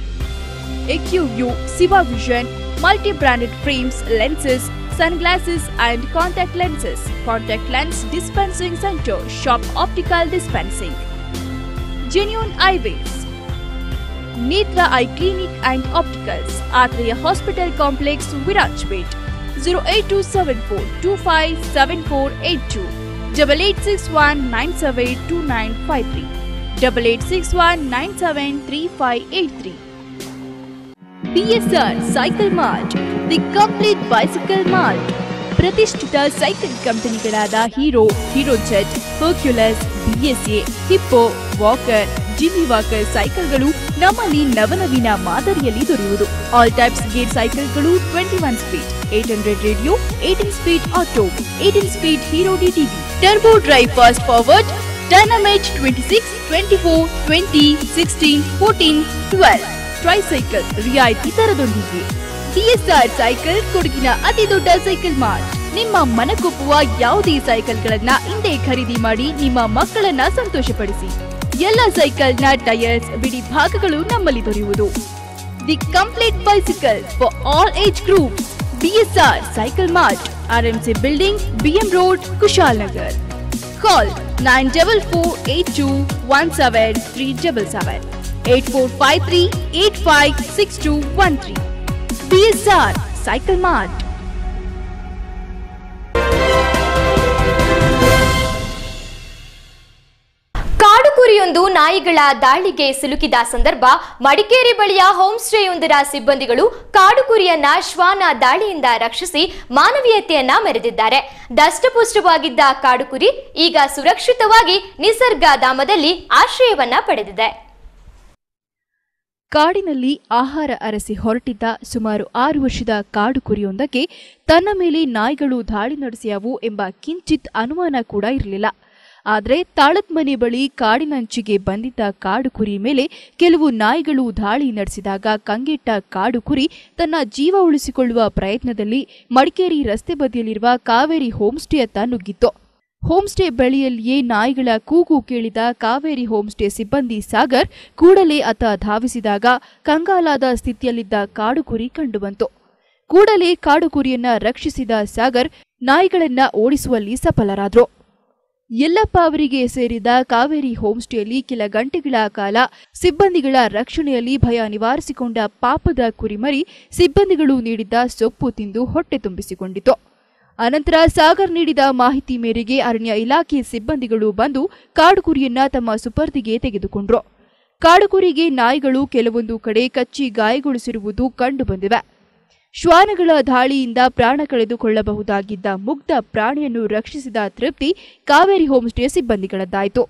Acuvue, ಸಿವಾ vision, multi branded frames, lenses, sunglasses and contact lenses. Contact lens dispensing center. Shop optical dispensing. Genuine Eyewears. Netra Eye Clinic and Opticals. Atreya Hospital Complex, Virajpet. 08274257482. 8861972953. 8861973583. BSR Cycle Mart, the complete bicycle mart. ಪ್ರತಿಷ್ಠಿತ cycle ಕಂಪನಿಗಳಾದ Hero, Hero Jet, Hercules, BSA, Hippo, Walker, Jimmy Walker ಸೈಕಲ್ಗಳು ನಮ್ಮಲ್ಲಿ ನವನವೀನ ಮಾದರಿಯಲ್ಲಿ ದೊರೆಯುವುದು. All types gear ಸೈಕಲ್ಗಳು 21 speed, 800 radio, 18 speed auto, 18 speed hero DTV, turbo drive fast forward, dynamite 26, 24, 20, 16, 14, 12 tricycle ರಿಯಾಯಿತಿ ದರದೊಂದಿಗೆ. DSR cycle ಕೊಡಗಿನ ಅತಿ ದೊಡ್ಡ ಸೈಕಲ್ ಮಾರ್ಟ್. ನಿಮ್ಮ ಮನಕೊಪ್ಪುವ ಯಾವುದೇ ಸೈಕಲ್ಗಳನ್ನ ಹಿಂದೆ ಖರೀದಿ ಮಾಡಿ ನಿಮ್ಮ ಮಕ್ಕಳನ್ನ ಸಂತೋಷಪಡಿಸಿ. ಎಲ್ಲ ಸೈಕಲ್ನ ಟೈರ್ಸ್, ಬಿಡಿ ಭಾಗಗಳು ನಮ್ಮಲ್ಲಿ ದೊರೆಯುವುದು. The complete bicycle for all age groups. BSR cycle mart, RMC building, BM road, Kushalnagar. Call 9482173777. 8453856213. BSR Cycle Mart. ಕಾಡುಕುರಿಯೊಂದು ನಾಯಿಗಳ ದಾಳಿಗೆ ಸಿಲುಕಿದ ಸಂದರ್ಭ ಮಡಿಕೇರಿ ಬಳಿಯ ಹೋಮ್ ಸ್ಟೇಯೊಂದರ ಸಿಬ್ಬಂದಿಗಳು ಕಾಡುಕುರಿಯನ್ನ ಶ್ವಾನ ದಾಳಿಯಿಂದ ರಕ್ಷಿಸಿ ಮಾನವೀಯತೆಯನ್ನ ಮೆರೆದಿದ್ದಾರೆ. ದಷ್ಟಪುಷ್ಟವಾಗಿದ್ದ ಕಾಡುಕುರಿ ಈಗ ಸುರಕ್ಷಿತವಾಗಿ ನಿಸರ್ಗ ಧಾಮದಲ್ಲಿ ಆಶ್ರಯವನ್ನ ಪಡೆದಿದೆ. ಕಾಡಿನಲ್ಲಿ ಆಹಾರ ಅರಸಿ ಹೊರಟಿದ್ದ ಸುಮಾರು 6 ವರ್ಷದ ಕಾಡು ಕುರಿಯೊಂದಕ್ಕೆ ತನ್ನ ಮೇಲೆ ನಾಯಿಗಳು ದಾಳಿ ನಡೆಸಿಯವು ಎಂಬ ಕಿಂಚಿತ್ ಅನುಮಾನ ಕೂಡ ಇರಲಿಲ್ಲ. ಆದರೆ ತಾಳತ್ಮನೆ ಬಳಿ ಕಾಡಿನಂಚಿಗೆ ಬಂದಿದ್ದ ಕಾಡು ಕುರಿ ಮೇಲೆ ಕೆಲವು ನಾಯಿಗಳು ದಾಳಿ ನಡೆಸಿದಾಗ ಕಂಗೆಟ್ಟ ಕಾಡು ಕುರಿ ತನ್ನ ಜೀವ ಉಳಿಸಿಕೊಳ್ಳುವ ಪ್ರಯತ್ನದಲ್ಲಿ ಮಡಿಕೇರಿ ರಸ್ತೆ ಬದಿಯಲ್ಲಿರುವ ಕಾವೇರಿ ಹೋಮ್ಸ್ಟೇಯತ್ತ ನುಗ್ಗಿತ್ತು. ಹೋಮ್ಸ್ಟೇ ಬಳಿಯಲ್ಲಿಯೇ ನಾಯಿಗಳ ಕೂಗು ಕೇಳಿದ ಕಾವೇರಿ ಹೋಮ್ಸ್ಟೇ ಸಿಬ್ಬಂದಿ ಸಾಗರ್ ಕೂಡಲೇ ಅತ್ತ ಧಾವಿಸಿದಾಗ ಕಂಗಾಲಾದ ಸ್ಥಿತಿಯಲ್ಲಿದ್ದ ಕಾಡುಕುರಿ ಕಂಡುಬಂತು. ಕೂಡಲೇ ಕಾಡುಕುರಿಯನ್ನ ರಕ್ಷಿಸಿದ ಸಾಗರ್ ನಾಯಿಗಳನ್ನ ಓಡಿಸುವಲ್ಲಿ ಸಫಲರಾದ್ರು. ಯಲ್ಲಪ್ಪ ಅವರಿಗೆ ಸೇರಿದ ಕಾವೇರಿ ಹೋಮ್ಸ್ಟೇಯಲ್ಲಿ ಕೆಲ ಗಂಟೆಗಳ ಕಾಲ ಸಿಬ್ಬಂದಿಗಳ ರಕ್ಷಣೆಯಲ್ಲಿ ಭಯ ನಿವಾರಿಸಿಕೊಂಡ ಪಾಪದ ಕುರಿಮರಿ ಸಿಬ್ಬಂದಿಗಳು ನೀಡಿದ್ದ ಸೊಪ್ಪು ತಿಂದು ಹೊಟ್ಟೆ ತುಂಬಿಸಿಕೊಂಡಿತು. ಅನಂತರ ಸಾಗರ್ ನೀಡಿದ ಮಾಹಿತಿ ಮೇರೆಗೆ ಅರಣ್ಯ ಇಲಾಖೆ ಸಿಬ್ಬಂದಿಗಳು ಬಂದು ಕಾಡುಕುರಿಯನ್ನ ತಮ್ಮ ಸುಪರ್ದಿಗೆ ತೆಗೆದುಕೊಂಡ್ರು. ಕಾಡುಕುರಿಗೆ ನಾಯಿಗಳು ಕೆಲವೊಂದು ಕಡೆ ಕಚ್ಚಿ ಗಾಯಗೊಳಿಸಿರುವುದು ಕಂಡುಬಂದಿವೆ. ಶ್ವಾನಗಳ ದಾಳಿಯಿಂದ ಪ್ರಾಣ ಕಳೆದುಕೊಳ್ಳಬಹುದಾಗಿದ್ದ ಮುಗ್ಧ ಪ್ರಾಣಿಯನ್ನು ರಕ್ಷಿಸಿದ ತೃಪ್ತಿ ಕಾವೇರಿ ಹೋಮ್ಸ್ಟೇ ಸಿಬ್ಬಂದಿಗಳದ್ದಾಯಿತು.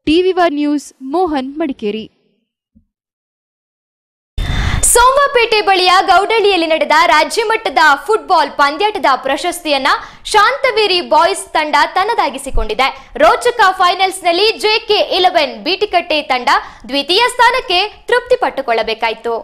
TV1 news, Mohan, Madikeri. ಸೋಮಪೇಟೆ ಬಳಿಯ ಗೌಡಳ್ಳಿಯಲ್ಲಿ ನಡೆದ ರಾಜ್ಯ ಮಟ್ಟದ ಫುಟ್ಬಾಲ್ ಪಂದ್ಯಾಟದ ಪ್ರಶಸ್ತಿಯನ್ನ ಶಾಂತವೇರಿ ಬಾಯ್ಸ್ ತಂಡ ತನ್ನದಾಗಿಸಿಕೊಂಡಿದೆ. ರೋಚಕ ಫೈನಲ್ಸ್ನಲ್ಲಿ JK11 ಬೀಟಿಕಟ್ಟೆ ತಂಡ ದ್ವಿತೀಯ ಸ್ಥಾನಕ್ಕೆ ತೃಪ್ತಿ ಪಟ್ಟುಕೊಳ್ಳಬೇಕಾಯಿತು.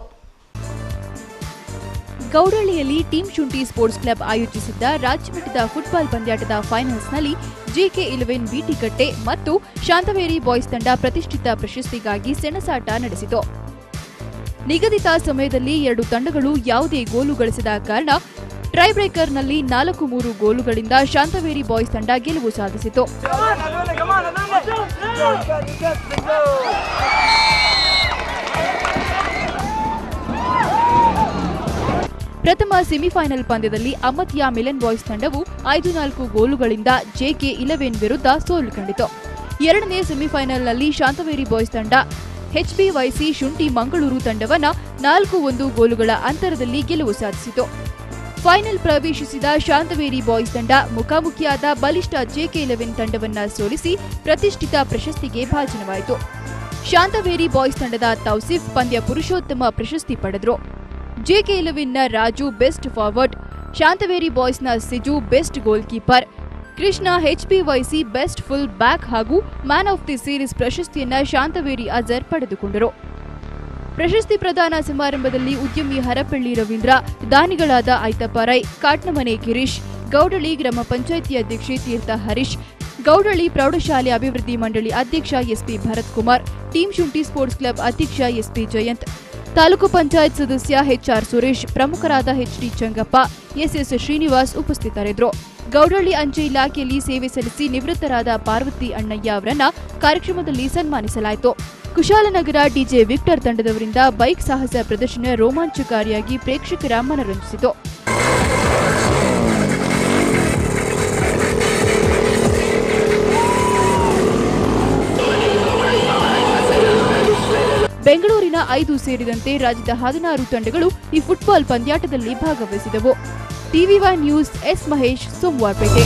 ಗೌಡಳ್ಳಿಯಲ್ಲಿ ಟೀಮ್ ಶುಂಠಿ ಸ್ಪೋರ್ಟ್ಸ್ ಕ್ಲಬ್ ಆಯೋಜಿಸಿದ್ದ ರಾಜ್ಯಮಟ್ಟದ ಫುಟ್ಬಾಲ್ ಪಂದ್ಯಾಟದ ಫೈನಲ್ಸ್ನಲ್ಲಿ JK11 ಬೀಟಿಕಟ್ಟೆ ಮತ್ತು ಶಾಂತವೇರಿ ಬಾಯ್ಸ್ ತಂಡ ಪ್ರತಿಷ್ಠಿತ ಪ್ರಶಸ್ತಿಗಾಗಿ ಸೆಣಸಾಟ ನಡೆಸಿತು. ನಿಗದಿತ ಸಮಯದಲ್ಲಿ 2 ತಂಡಗಳು ಯಾವುದೇ ಗೋಲು ಗಳಿಸದ ಕಾರಣ ಟ್ರೈ ಬ್ರೇಕರ್ನಲ್ಲಿ 4-3 ಗೋಲುಗಳಿಂದ ಶಾಂತವೇರಿ ಬಾಯ್ಸ್ ತಂಡ ಗೆಲುವು ಸಾಧಿಸಿತು. ಪ್ರಥಮ ಸೆಮಿಫೈನಲ್ ಪಂದ್ಯದಲ್ಲಿ ಅಮತ್ಯ ಮಿಲನ್ ಬಾಯ್ಸ್ ತಂಡವು 5-4 ಗೋಲುಗಳಿಂದ JK11 ವಿರುದ್ಧ ಸೋಲು ಕಂಡಿತು. ಎರಡನೇ ಸೆಮಿಫೈನಲ್ನಲ್ಲಿ ಶಾಂತವೇರಿ ಬಾಯ್ಸ್ ತಂಡ HBYC ಶುಂಠಿ ಮಂಗಳೂರು ತಂಡವನ್ನ 4-1 ಗೋಲುಗಳ ಅಂತರದಲ್ಲಿ ಗೆಲುವು ಸಾಧಿಸಿತು. ಫೈನಲ್ ಪ್ರವೇಶಿಸಿದ ಶಾಂತವೇರಿ ಬಾಯ್ಸ್ ತಂಡ ಮುಖಾಮುಖಿಯಾದ ಬಲಿಷ್ಠ JK11 ತಂಡವನ್ನ ಸೋಲಿಸಿ ಪ್ರತಿಷ್ಠಿತ ಪ್ರಶಸ್ತಿಗೆ ಭಾಜನವಾಯಿತು. ಶಾಂತವೇರಿ ಬಾಯ್ಸ್ ತಂಡದ ತೌಸಿಫ್ ಪಂದ್ಯ ಪುರುಷೋತ್ತಮ ಪ್ರಶಸ್ತಿ ಪಡೆದರು. JK11ನ ರಾಜು ಬೆಸ್ಟ್ ಫಾರ್ವರ್ಡ್, ಶಾಂತವೇರಿ ಬಾಯ್ಸ್ನ Siju best goalkeeper, Krishna HBYC best full back ಹಾಗೂ ಮ್ಯಾನ್ ಆಫ್ ದಿ ಸೀರೀಸ್ ಪ್ರಶಸ್ತಿಯನ್ನ ಶಾಂತವೇರಿ ಅಜರ್ ಪಡೆದುಕೊಂಡರು. ಪ್ರಶಸ್ತಿ ಪ್ರದಾನ ಸಮಾರಂಭದಲ್ಲಿ ಉದ್ಯಮಿ ಹರಪಳ್ಳಿ ರವೀಂದ್ರ, ದಾನಿಗಳಾದ ಐತಪ್ಪ ರೈ, ಕಾಟ್ನಮನೆ ಗಿರೀಶ್, ಗೌಡಳಿ ಗ್ರಾಮ ಪಂಚಾಯಿತಿ ಅಧ್ಯಕ್ಷೆ ತೀರ್ಥ ಹರೀಶ್, ಗೌಡಳಿ ಪ್ರೌಢಶಾಲೆ ಅಭಿವೃದ್ಧಿ ಮಂಡಳಿ ಅಧ್ಯಕ್ಷ SP ಭರತ್ ಕುಮಾರ್, ಟೀಮ್ ಶುಂಠಿ ಸ್ಪೋರ್ಟ್ಸ್ ಕ್ಲಬ್ ಅಧ್ಯಕ್ಷ SP ಜಯಂತ್, ತಾಲೂಕು ಪಂಚಾಯತ್ ಸದಸ್ಯ HR ಸುರೇಶ್, ಪ್ರಮುಖರಾದ HD ಚಂಗಪ್ಪ, SS ಶ್ರೀನಿವಾಸ್ ಉಪಸ್ಥಿತರಿದ್ದರು. ಗೌಡಳ್ಳಿ ಅಂಚೆ ಇಲಾಖೆಯಲ್ಲಿ ಸೇವೆ ಸಲ್ಲಿಸಿ ನಿವೃತ್ತರಾದ ಪಾರ್ವತಿ ಅಣ್ಣಯ್ಯ ಅವರನ್ನ ಕಾರ್ಯಕ್ರಮದಲ್ಲಿ ಸನ್ಮಾನಿಸಲಾಯಿತು. ಕುಶಾಲನಗರ DJ ವಿಕ್ಟರ್ ತಂಡದವರಿಂದ ಬೈಕ್ ಸಾಹಸ ಪ್ರದರ್ಶನ ರೋಮಾಂಚಕಾರಿಯಾಗಿ ಪ್ರೇಕ್ಷಕರ ಮನರಂಜಿಸಿತು. ಬೆಂಗಳೂರಿನ 5 ಸೇರಿದಂತೆ ರಾಜ್ಯದ 16 ತಂಡಗಳು ಈ ಫುಟ್ಬಾಲ್ ಪಂದ್ಯಾಟದಲ್ಲಿ ಭಾಗವಹಿಸಿದವು. TV1 news S Mahesh, Somwarpet.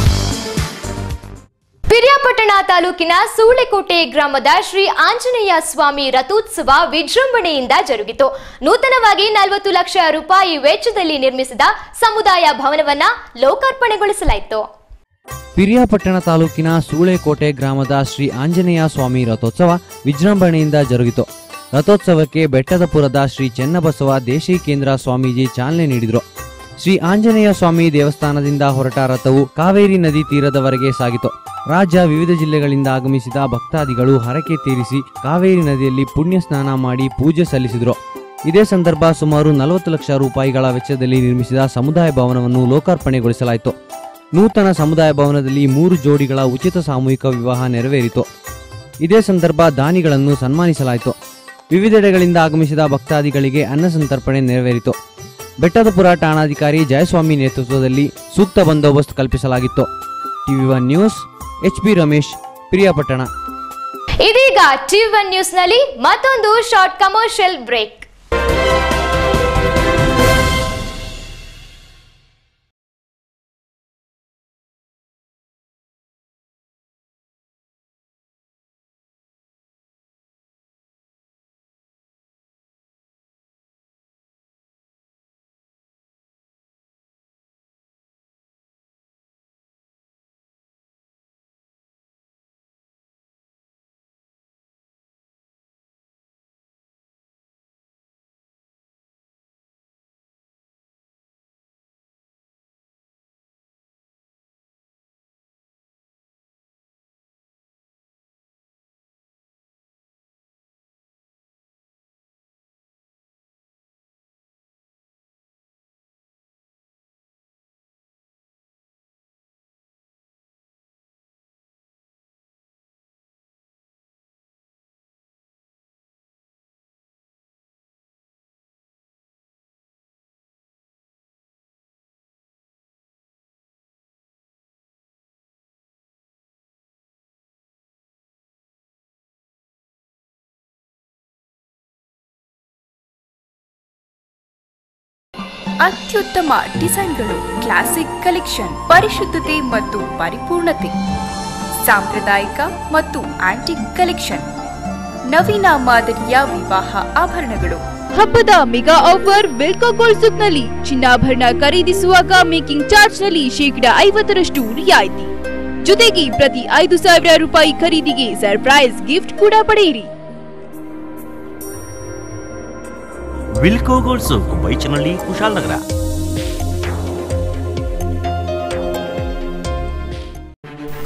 Periyapatna ತಾಲೂಕಿನ ಸೂಳೆಕೋಟೆ ಗ್ರಾಮದ ಶ್ರೀ ಆಂಜನೇಯ ಸ್ವಾಮಿ ರಥೋತ್ಸವ ವಿಜೃಂಭಣೆಯಿಂದ ಜರುಗಿತು. ನೂತನವಾಗಿ 40 ಲಕ್ಷ ರೂಪಾಯಿ ವೆಚ್ಚದಲ್ಲಿ ನಿರ್ಮಿಸಿದ ಸಮುದಾಯ ಭವನವನ್ನ ಲೋಕಾರ್ಪಣೆಗೊಳಿಸಲಾಯಿತು. ಪಿರಿಯಾಪಟ್ಟಣ ತಾಲೂಕಿನ ಸೂಳೆಕೋಟೆ ಗ್ರಾಮದ ಶ್ರೀ ಆಂಜನೇಯ ಸ್ವಾಮಿ ರಥೋತ್ಸವ ವಿಜೃಂಭಣೆಯಿಂದ ಜರುಗಿತು. ರಥೋತ್ಸವಕ್ಕೆ ಬೆಟ್ಟದಪುರದ ಶ್ರೀ ಚೆನ್ನಬಸವ ದೇಶಿಕೇಂದ್ರ ಸ್ವಾಮೀಜಿ ಚಾಲನೆ ನೀಡಿದರು. ಶ್ರೀ ಆಂಜನೇಯ ಸ್ವಾಮಿ ದೇವಸ್ಥಾನದಿಂದ ಹೊರಟ ರಥವು ಕಾವೇರಿ ನದಿ ತೀರದವರೆಗೆ ಸಾಗಿತು. ರಾಜ್ಯ ವಿವಿಧ ಜಿಲ್ಲೆಗಳಿಂದ ಆಗಮಿಸಿದ ಭಕ್ತಾದಿಗಳು ಹರಕೆ ತೀರಿಸಿ ಕಾವೇರಿ ನದಿಯಲ್ಲಿ ಪುಣ್ಯ ಸ್ನಾನ ಮಾಡಿ ಪೂಜೆ ಸಲ್ಲಿಸಿದರು. ಇದೇ ಸಂದರ್ಭ ಸುಮಾರು 40 ಲಕ್ಷ ರೂಪಾಯಿಗಳ ವೆಚ್ಚದಲ್ಲಿ ನಿರ್ಮಿಸಿದ ಸಮುದಾಯ ಭವನವನ್ನು ಲೋಕಾರ್ಪಣೆಗೊಳಿಸಲಾಯಿತು. ನೂತನ ಸಮುದಾಯ ಭವನದಲ್ಲಿ 3 ಜೋಡಿಗಳ ಉಚಿತ ಸಾಮೂಹಿಕ ವಿವಾಹ ನೆರವೇರಿತು. ಇದೇ ಸಂದರ್ಭ ದಾನಿಗಳನ್ನು ಸನ್ಮಾನಿಸಲಾಯಿತು. ವಿವಿಧೆಡೆಗಳಿಂದ ಆಗಮಿಸಿದ ಭಕ್ತಾದಿಗಳಿಗೆ ಅನ್ನ ಸಂತರ್ಪಣೆ ನೆರವೇರಿತು. ಬೆಟ್ಟದಪುರ ಠಾಣಾಧಿಕಾರಿ ಜಯಸ್ವಾಮಿ ನೇತೃತ್ವದಲ್ಲಿ ಸೂಕ್ತ ಬಂದೋಬಸ್ತ್ ಕಲ್ಪಿಸಲಾಗಿತ್ತು. TV1 news HB Ramesh, Piriyapatna. ಇದೀಗ TV1 ನ್ಯೂಸ್ನಲ್ಲಿ ಮತ್ತೊಂದು ಶಾರ್ಟ್ ಕಮರ್ಷಿಯಲ್ ಬ್ರೇಕ್. ಅತ್ಯುತ್ತಮ ಡಿಸೈನ್ಗಳು, ಕ್ಲಾಸಿಕ್ ಕಲೆಕ್ಷನ್, ಪರಿಶುದ್ಧತೆ ಮತ್ತು ಪರಿಪೂರ್ಣತೆ, ಸಾಂಪ್ರದಾಯಿಕ ಮತ್ತು ಆಂಟಿಕ್ ಕಲೆಕ್ಷನ್, ನವೀನ ಮಾದರಿಯ ವಿವಾಹ ಆಭರಣಗಳು. ಹಬ್ಬದ ಮೆಗಾ ಆಫರ್ ವಿಲ್ಕೋ ಗೋಲ್ಡ್ ಸೂಕ್ನಲ್ಲಿ ಚಿನ್ನಾಭರಣ ಖರೀದಿಸುವಾಗ ಮೇಕಿಂಗ್ ಚಾರ್ಜ್ ನಲ್ಲಿ 50% ರಿಯಾಯಿತಿ. ಜೊತೆಗೆ ಪ್ರತಿ 5,000 ರೂಪಾಯಿ ಖರೀದಿಗೆ ಸರ್ಪ್ರೈಸ್ ಗಿಫ್ಟ್ ಕೂಡ ಪಡೆಯಿರಿ. Wilco gold souk, Baichanahalli, Kushalnagar.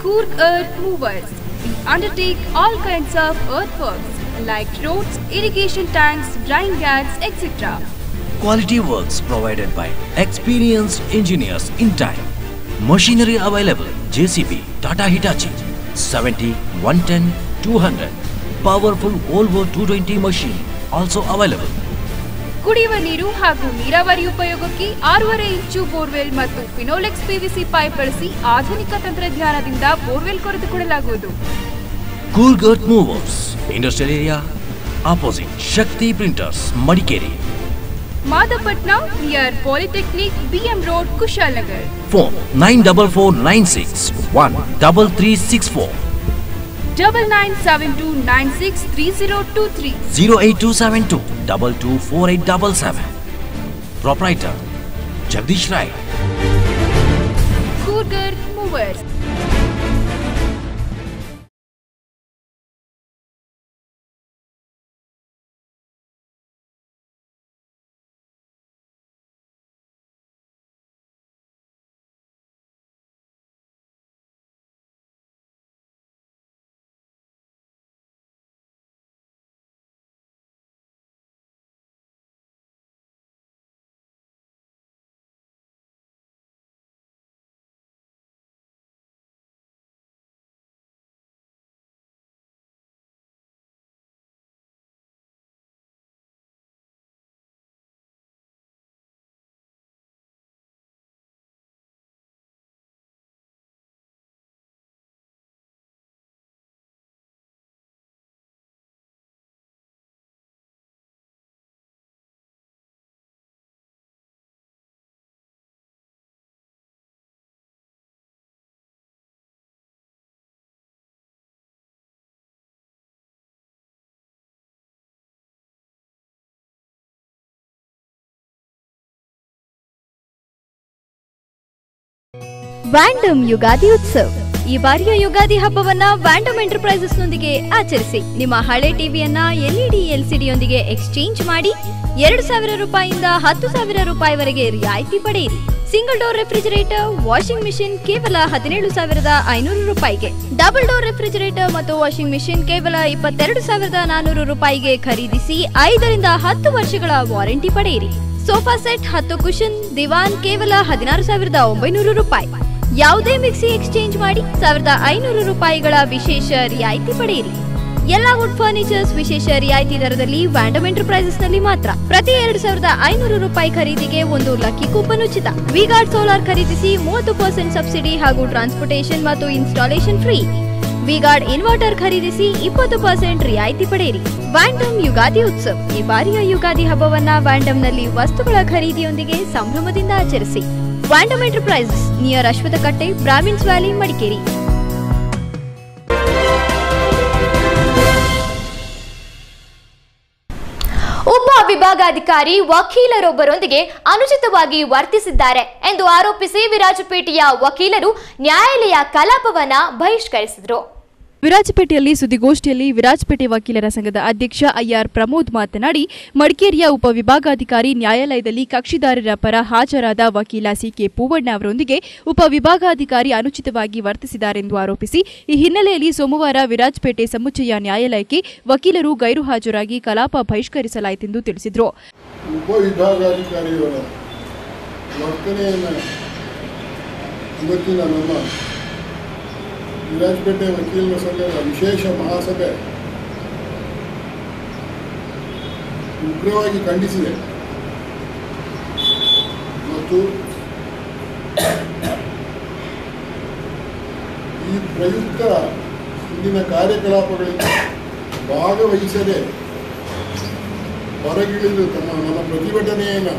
Kurk Earth Movers. We undertake all kinds of earthworks like roads, irrigation tanks, drying gas, etc. Quality works provided by experienced engineers in time. Machinery available: JCB, Tata Hitachi, 70 110 200. Powerful Volvo 220 machine also available. ಕುಡಿಯುವ ನೀರು ಹಾಗೂ ನೀರಾವರಿ ಉಪಯೋಗಕ್ಕೆ 6.5 ಇಂಚು borewell ಮತ್ತು Finolex PVC pipe ಬಳಸಿ ಆಧುನಿಕ ತಂತ್ರಜ್ಞಾನದಿಂದ borewell ಕೊರೆದುಕೊಳ್ಳಲಾಗುವುದು. Coolgert Movers, Industrial Area, opposite Shakti Printers, Madikeri. Madapatna near polytechnic BM Road, Kushalnagar. Phone 9446 9972963023 08272 224877. Proprietor Jagdish Rai. Coolgert Movers. Vandam Ugadi Utsav. ಈ ಬಾರಿಯ ಯುಗಾದಿ ಹಬ್ಬವನ್ನ ವ್ಯಾಂಡಮ್ ಎಂಟರ್ಪ್ರೈಸಸ್ ನೊಂದಿಗೆ ಆಚರಿಸಿ. ನಿಮ್ಮ ಹಳೆ ಟಿವಿಯನ್ನ LED LCD ಯೊಂದಿಗೆ ಎಕ್ಸ್ಚೇಂಜ್ ಮಾಡಿ 2,000 ರೂಪಾಯಿಯಿಂದ 10,000 ರೂಪಾಯಿವರೆಗೆ ರಿಯಾಯಿತಿ ಪಡೆಯಿರಿ. Single door refrigerator, washing machine ಕೇವಲ 17,500 ರೂಪಾಯಿಗೆ. ಡಬಲ್ ಡೋರ್ ರೆಫ್ರಿಜರೇಟರ್ ಮತ್ತು ವಾಷಿಂಗ್ ಮಿಷಿನ್ ಕೇವಲ 22,400 ರೂಪಾಯಿಗೆ ಖರೀದಿಸಿ 5 ರಿಂದ 10 ವರ್ಷಗಳ ವಾರಂಟಿ ಪಡೆಯಿರಿ. ಸೋಫಾ ಸೆಟ್ 10 ಕುಷನ್ ದಿವಾನ್ ಕೇವಲ 16,900 ರೂಪಾಯಿ. ಯಾವುದೇ ಮಿಕ್ಸಿ ಎಕ್ಸ್ಚೇಂಜ್ ಮಾಡಿ 1,500 ರೂಪಾಯಿಗಳ ವಿಶೇಷ ರಿಯಾಯಿತಿ ಪಡೆಯಿರಿ. ಎಲ್ಲಾ ವುಡ್ ಫರ್ನಿಚರ್ಸ್ ವಿಶೇಷ ರಿಯಾಯಿತಿ ದರದಲ್ಲಿ ವ್ಯಾಂಡಮ್ ಎಂಟರ್ಪ್ರೈಸಸ್ ನಲ್ಲಿ ಮಾತ್ರ. ಪ್ರತಿ 2,500 ರೂಪಾಯಿ ಖರೀದಿಗೆ ಒಂದು ಲಕ್ಕಿ ಕೂಪನ್ ಉಚಿತ. ವಿಗಾರ್ಡ್ ಸೋಲಾರ್ ಖರೀದಿಸಿ 30% ಸಬ್ಸಿಡಿ ಹಾಗೂ ಟ್ರಾನ್ಸ್ಪೋರ್ಟೇಷನ್ ಮತ್ತು ಇನ್ಸ್ಟಾಲೇಷನ್ ಫ್ರೀ. ವಿಗಾರ್ಡ್ ಇನ್ವರ್ಟರ್ ಖರೀದಿಸಿ 20% ರಿಯಾಯಿತಿ ಪಡೆಯಿರಿ. ವ್ಯಾಂಡಮ್ ಯುಗಾದಿ ಉತ್ಸವ್. ಈ ಬಾರಿಯ ಯುಗಾದಿ ಹಬ್ಬವನ್ನ ವ್ಯಾಂಡಮ್ ನಲ್ಲಿ ವಸ್ತುಗಳ ಖರೀದಿಯೊಂದಿಗೆ ಸಂಭ್ರಮದಿಂದ ಆಚರಿಸಿ. Vandam enterprises near Ashwathakatte, Brahmins valley, Madikeri. ಉಪ ವಿಭಾಗಾಧಿಕಾರಿ ವಕೀಲರೊಬ್ಬರೊಂದಿಗೆ ಅನುಚಿತವಾಗಿ ವರ್ತಿಸಿದ್ದಾರೆ ಎಂದು ಆರೋಪಿಸಿ ವಿರಾಜಪೇಟೆಯ ವಕೀಲರು ನ್ಯಾಯಾಲಯ ಕಲಾಪವನ್ನ ಬಹಿಷ್ಕರಿಸಿದರು. ವಿರಾಜಪೇಟೆಯಲ್ಲಿ ಸುದ್ದಿಗೋಷ್ಠಿಯಲ್ಲಿ ವಿರಾಜಪೇಟೆ ವಕೀಲರ ಸಂಘದ ಅಧ್ಯಕ್ಷ IR ಪ್ರಮೋದ್ ಮಾತನಾಡಿ, ಮಡಿಕೇರಿಯ ಉಪವಿಭಾಗಾಧಿಕಾರಿ ನ್ಯಾಯಾಲಯದಲ್ಲಿ ಕಕ್ಷಿದಾರರ ಪರ ಹಾಜರಾದ ವಕೀಲ CK ಪೂವಣ್ಣ ಅವರೊಂದಿಗೆ ಉಪವಿಭಾಗಾಧಿಕಾರಿ ಅನುಚಿತವಾಗಿ ವರ್ತಿಸಿದ್ದಾರೆಂದು ಆರೋಪಿಸಿ ಈ ಹಿನ್ನೆಲೆಯಲ್ಲಿ ಸೋಮವಾರ ವಿರಾಜಪೇಟೆ ಸಮುಚ್ಚಯ ನ್ಯಾಯಾಲಯಕ್ಕೆ ವಕೀಲರು ಗೈರು ಹಾಜರಾಗಿ ಕಲಾಪ ಬಹಿಷ್ಕರಿಸಲಾಯಿತೆಂದು ತಿಳಿಸಿದರು. ಉಪವಿಭಾಗಾಧಿಕಾರಿಯವರ ವರ್ತನೆಯನ್ನು ಇವತ್ತಿನ ನಮ್ಮ ವಿರಾಜಪೇಟೆ ವಕೀಲರ ಸಂಘದ ವಿಶೇಷ ಮಹಾಸಭೆ ಉಗ್ರವಾಗಿ ಖಂಡಿಸಿದೆ ಮತ್ತು ಈ ಪ್ರಯುಕ್ತ ಇಂದಿನ ಕಾರ್ಯಕಲಾಪಗಳಿಗೆ ಭಾಗವಹಿಸದೆ ಹೊರಗಿಳಿದು ನಮ್ಮ ಪ್ರತಿಭಟನೆಯನ್ನು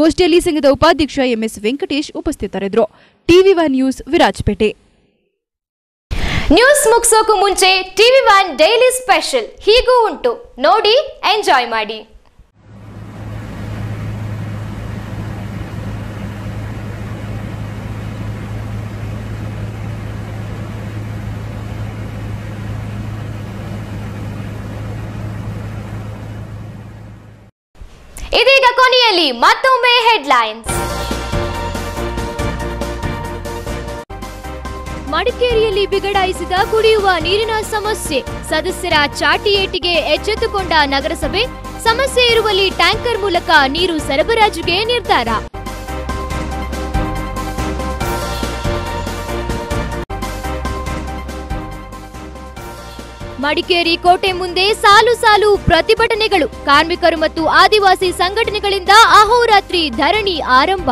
ಗೋಷ್ಠಿಯಲ್ಲಿ ಸಂಘದ ಉಪಾಧ್ಯಕ್ಷ MS ವೆಂಕಟೇಶ್ ಉಪಸ್ಥಿತರಿದ್ದರು. TV1 news Virajpet. ನ್ಯೂಸ್ ಮುಗಿಸೋಕು ಮುಂಚೆ TV1 ಡೈಲಿ ಸ್ಪೆಷಲ್ ಹೀಗೂ ಉಂಟು, ನೋಡಿ ಎಂಜಾಯ್ ಮಾಡಿ. ಇದೀಗ ಕೊನೆಯಲ್ಲಿ ಮತ್ತೊಮ್ಮೆ ಹೆಡ್ಲೈನ್ಸ್. ಮಡಿಕೇರಿಯಲ್ಲಿ ಬಿಗಡಾಯಿಸಿದ ಕುಡಿಯುವ ನೀರಿನ ಸಮಸ್ಯೆ. ಸದಸ್ಯರ ಚಾಟಿ ಏಟಿಗೆ ಎಚ್ಚೆತ್ತುಕೊಂಡ ನಗರಸಭೆ, ಸಮಸ್ಯೆ ಇರುವಲ್ಲಿ ಟ್ಯಾಂಕರ್ ಮೂಲಕ ನೀರು ಸರಬರಾಜುಗೆ ನಿರ್ಧಾರ. ಮಡಿಕೇರಿ ಕೋಟೆ ಮುಂದೆ ಸಾಲು ಸಾಲು ಪ್ರತಿಭಟನೆಗಳು. ಕಾರ್ಮಿಕರು ಮತ್ತು ಆದಿವಾಸಿ ಸಂಘಟನೆಗಳಿಂದ ಅಹೋರಾತ್ರಿ ಧರಣಿ ಆರಂಭ.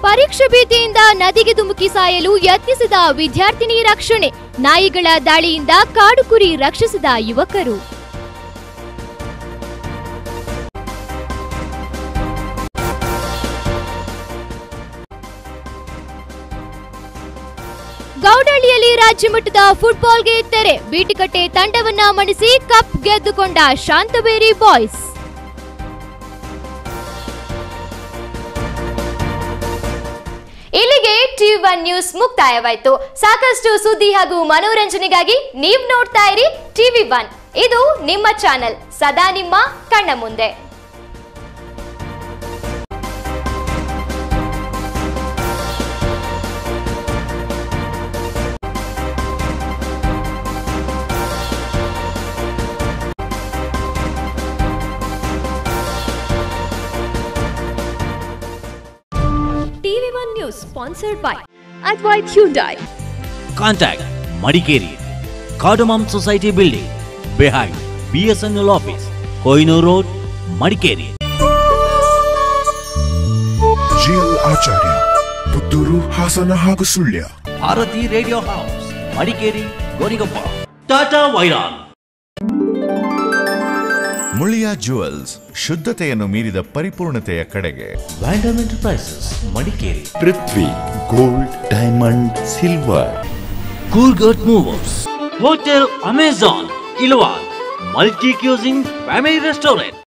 ಪರೀಕ್ಷೆ ಭೀತಿಯಿಂದ ನದಿಗೆ ಧುಮುಕಿ ಸಾಯಲು ಯತ್ನಿಸಿದ ವಿದ್ಯಾರ್ಥಿನಿ ರಕ್ಷಣೆ. ನಾಯಿಗಳ ದಾಳಿಯಿಂದ ಕಾಡು ಕುರಿ ರಕ್ಷಿಸಿದ ಯುವಕರು. ಗೌಡಳ್ಳಿಯಲ್ಲಿ ರಾಜ್ಯ ಮಟ್ಟದ ಫುಟ್ಬಾಲ್ಗೆ ತೆರೆ. ಬೀಟಿಕಟ್ಟೆ ತಂಡವನ್ನ ಮಣಿಸಿ ಕಪ್ ಗೆದ್ದುಕೊಂಡ ಶಾಂತಬೇರಿ ಬಾಯ್ಸ್. ಇಲ್ಲಿಗೆ ಟಿವಿ1 ನ್ಯೂಸ್ ಮುಕ್ತಾಯವಾಯಿತು. ಸಾಕಷ್ಟು ಸುದ್ದಿ ಹಾಗೂ ಮನೋರಂಜನೆಗಾಗಿ ನೀವು ನೋಡ್ತಾ ಇರಿ ಟಿವಿ1. ಇದು ನಿಮ್ಮ ಚಾನೆಲ್, ಸದಾ ನಿಮ್ಮ ಕಣ್ಣ ಮುಂದೆ. ಟಿವಿ1 news sponsored by Advait Hyundai. Contact Madikeri, Cardamom Society Building, behind BSNL office, Koinur Road, Madikeri. GL Acharya, Putturu, Hasana ಹಾಗೂ Sullia. Arati Radio House, Madikeri, Gonigappa. Tata Vairan. Muliya jewels, ಶುದ್ಧತೆಯನ್ನು ಮೀರಿದ ಪರಿಪೂರ್ಣತೆಯ ಕಡೆಗೆ. Vandam Enterprises, Madikeri. Prithvi gold, diamond, silver. Coolgurt Movers, Hotel Amazon, Ilwan, Multi-Cuisine Family Restaurant.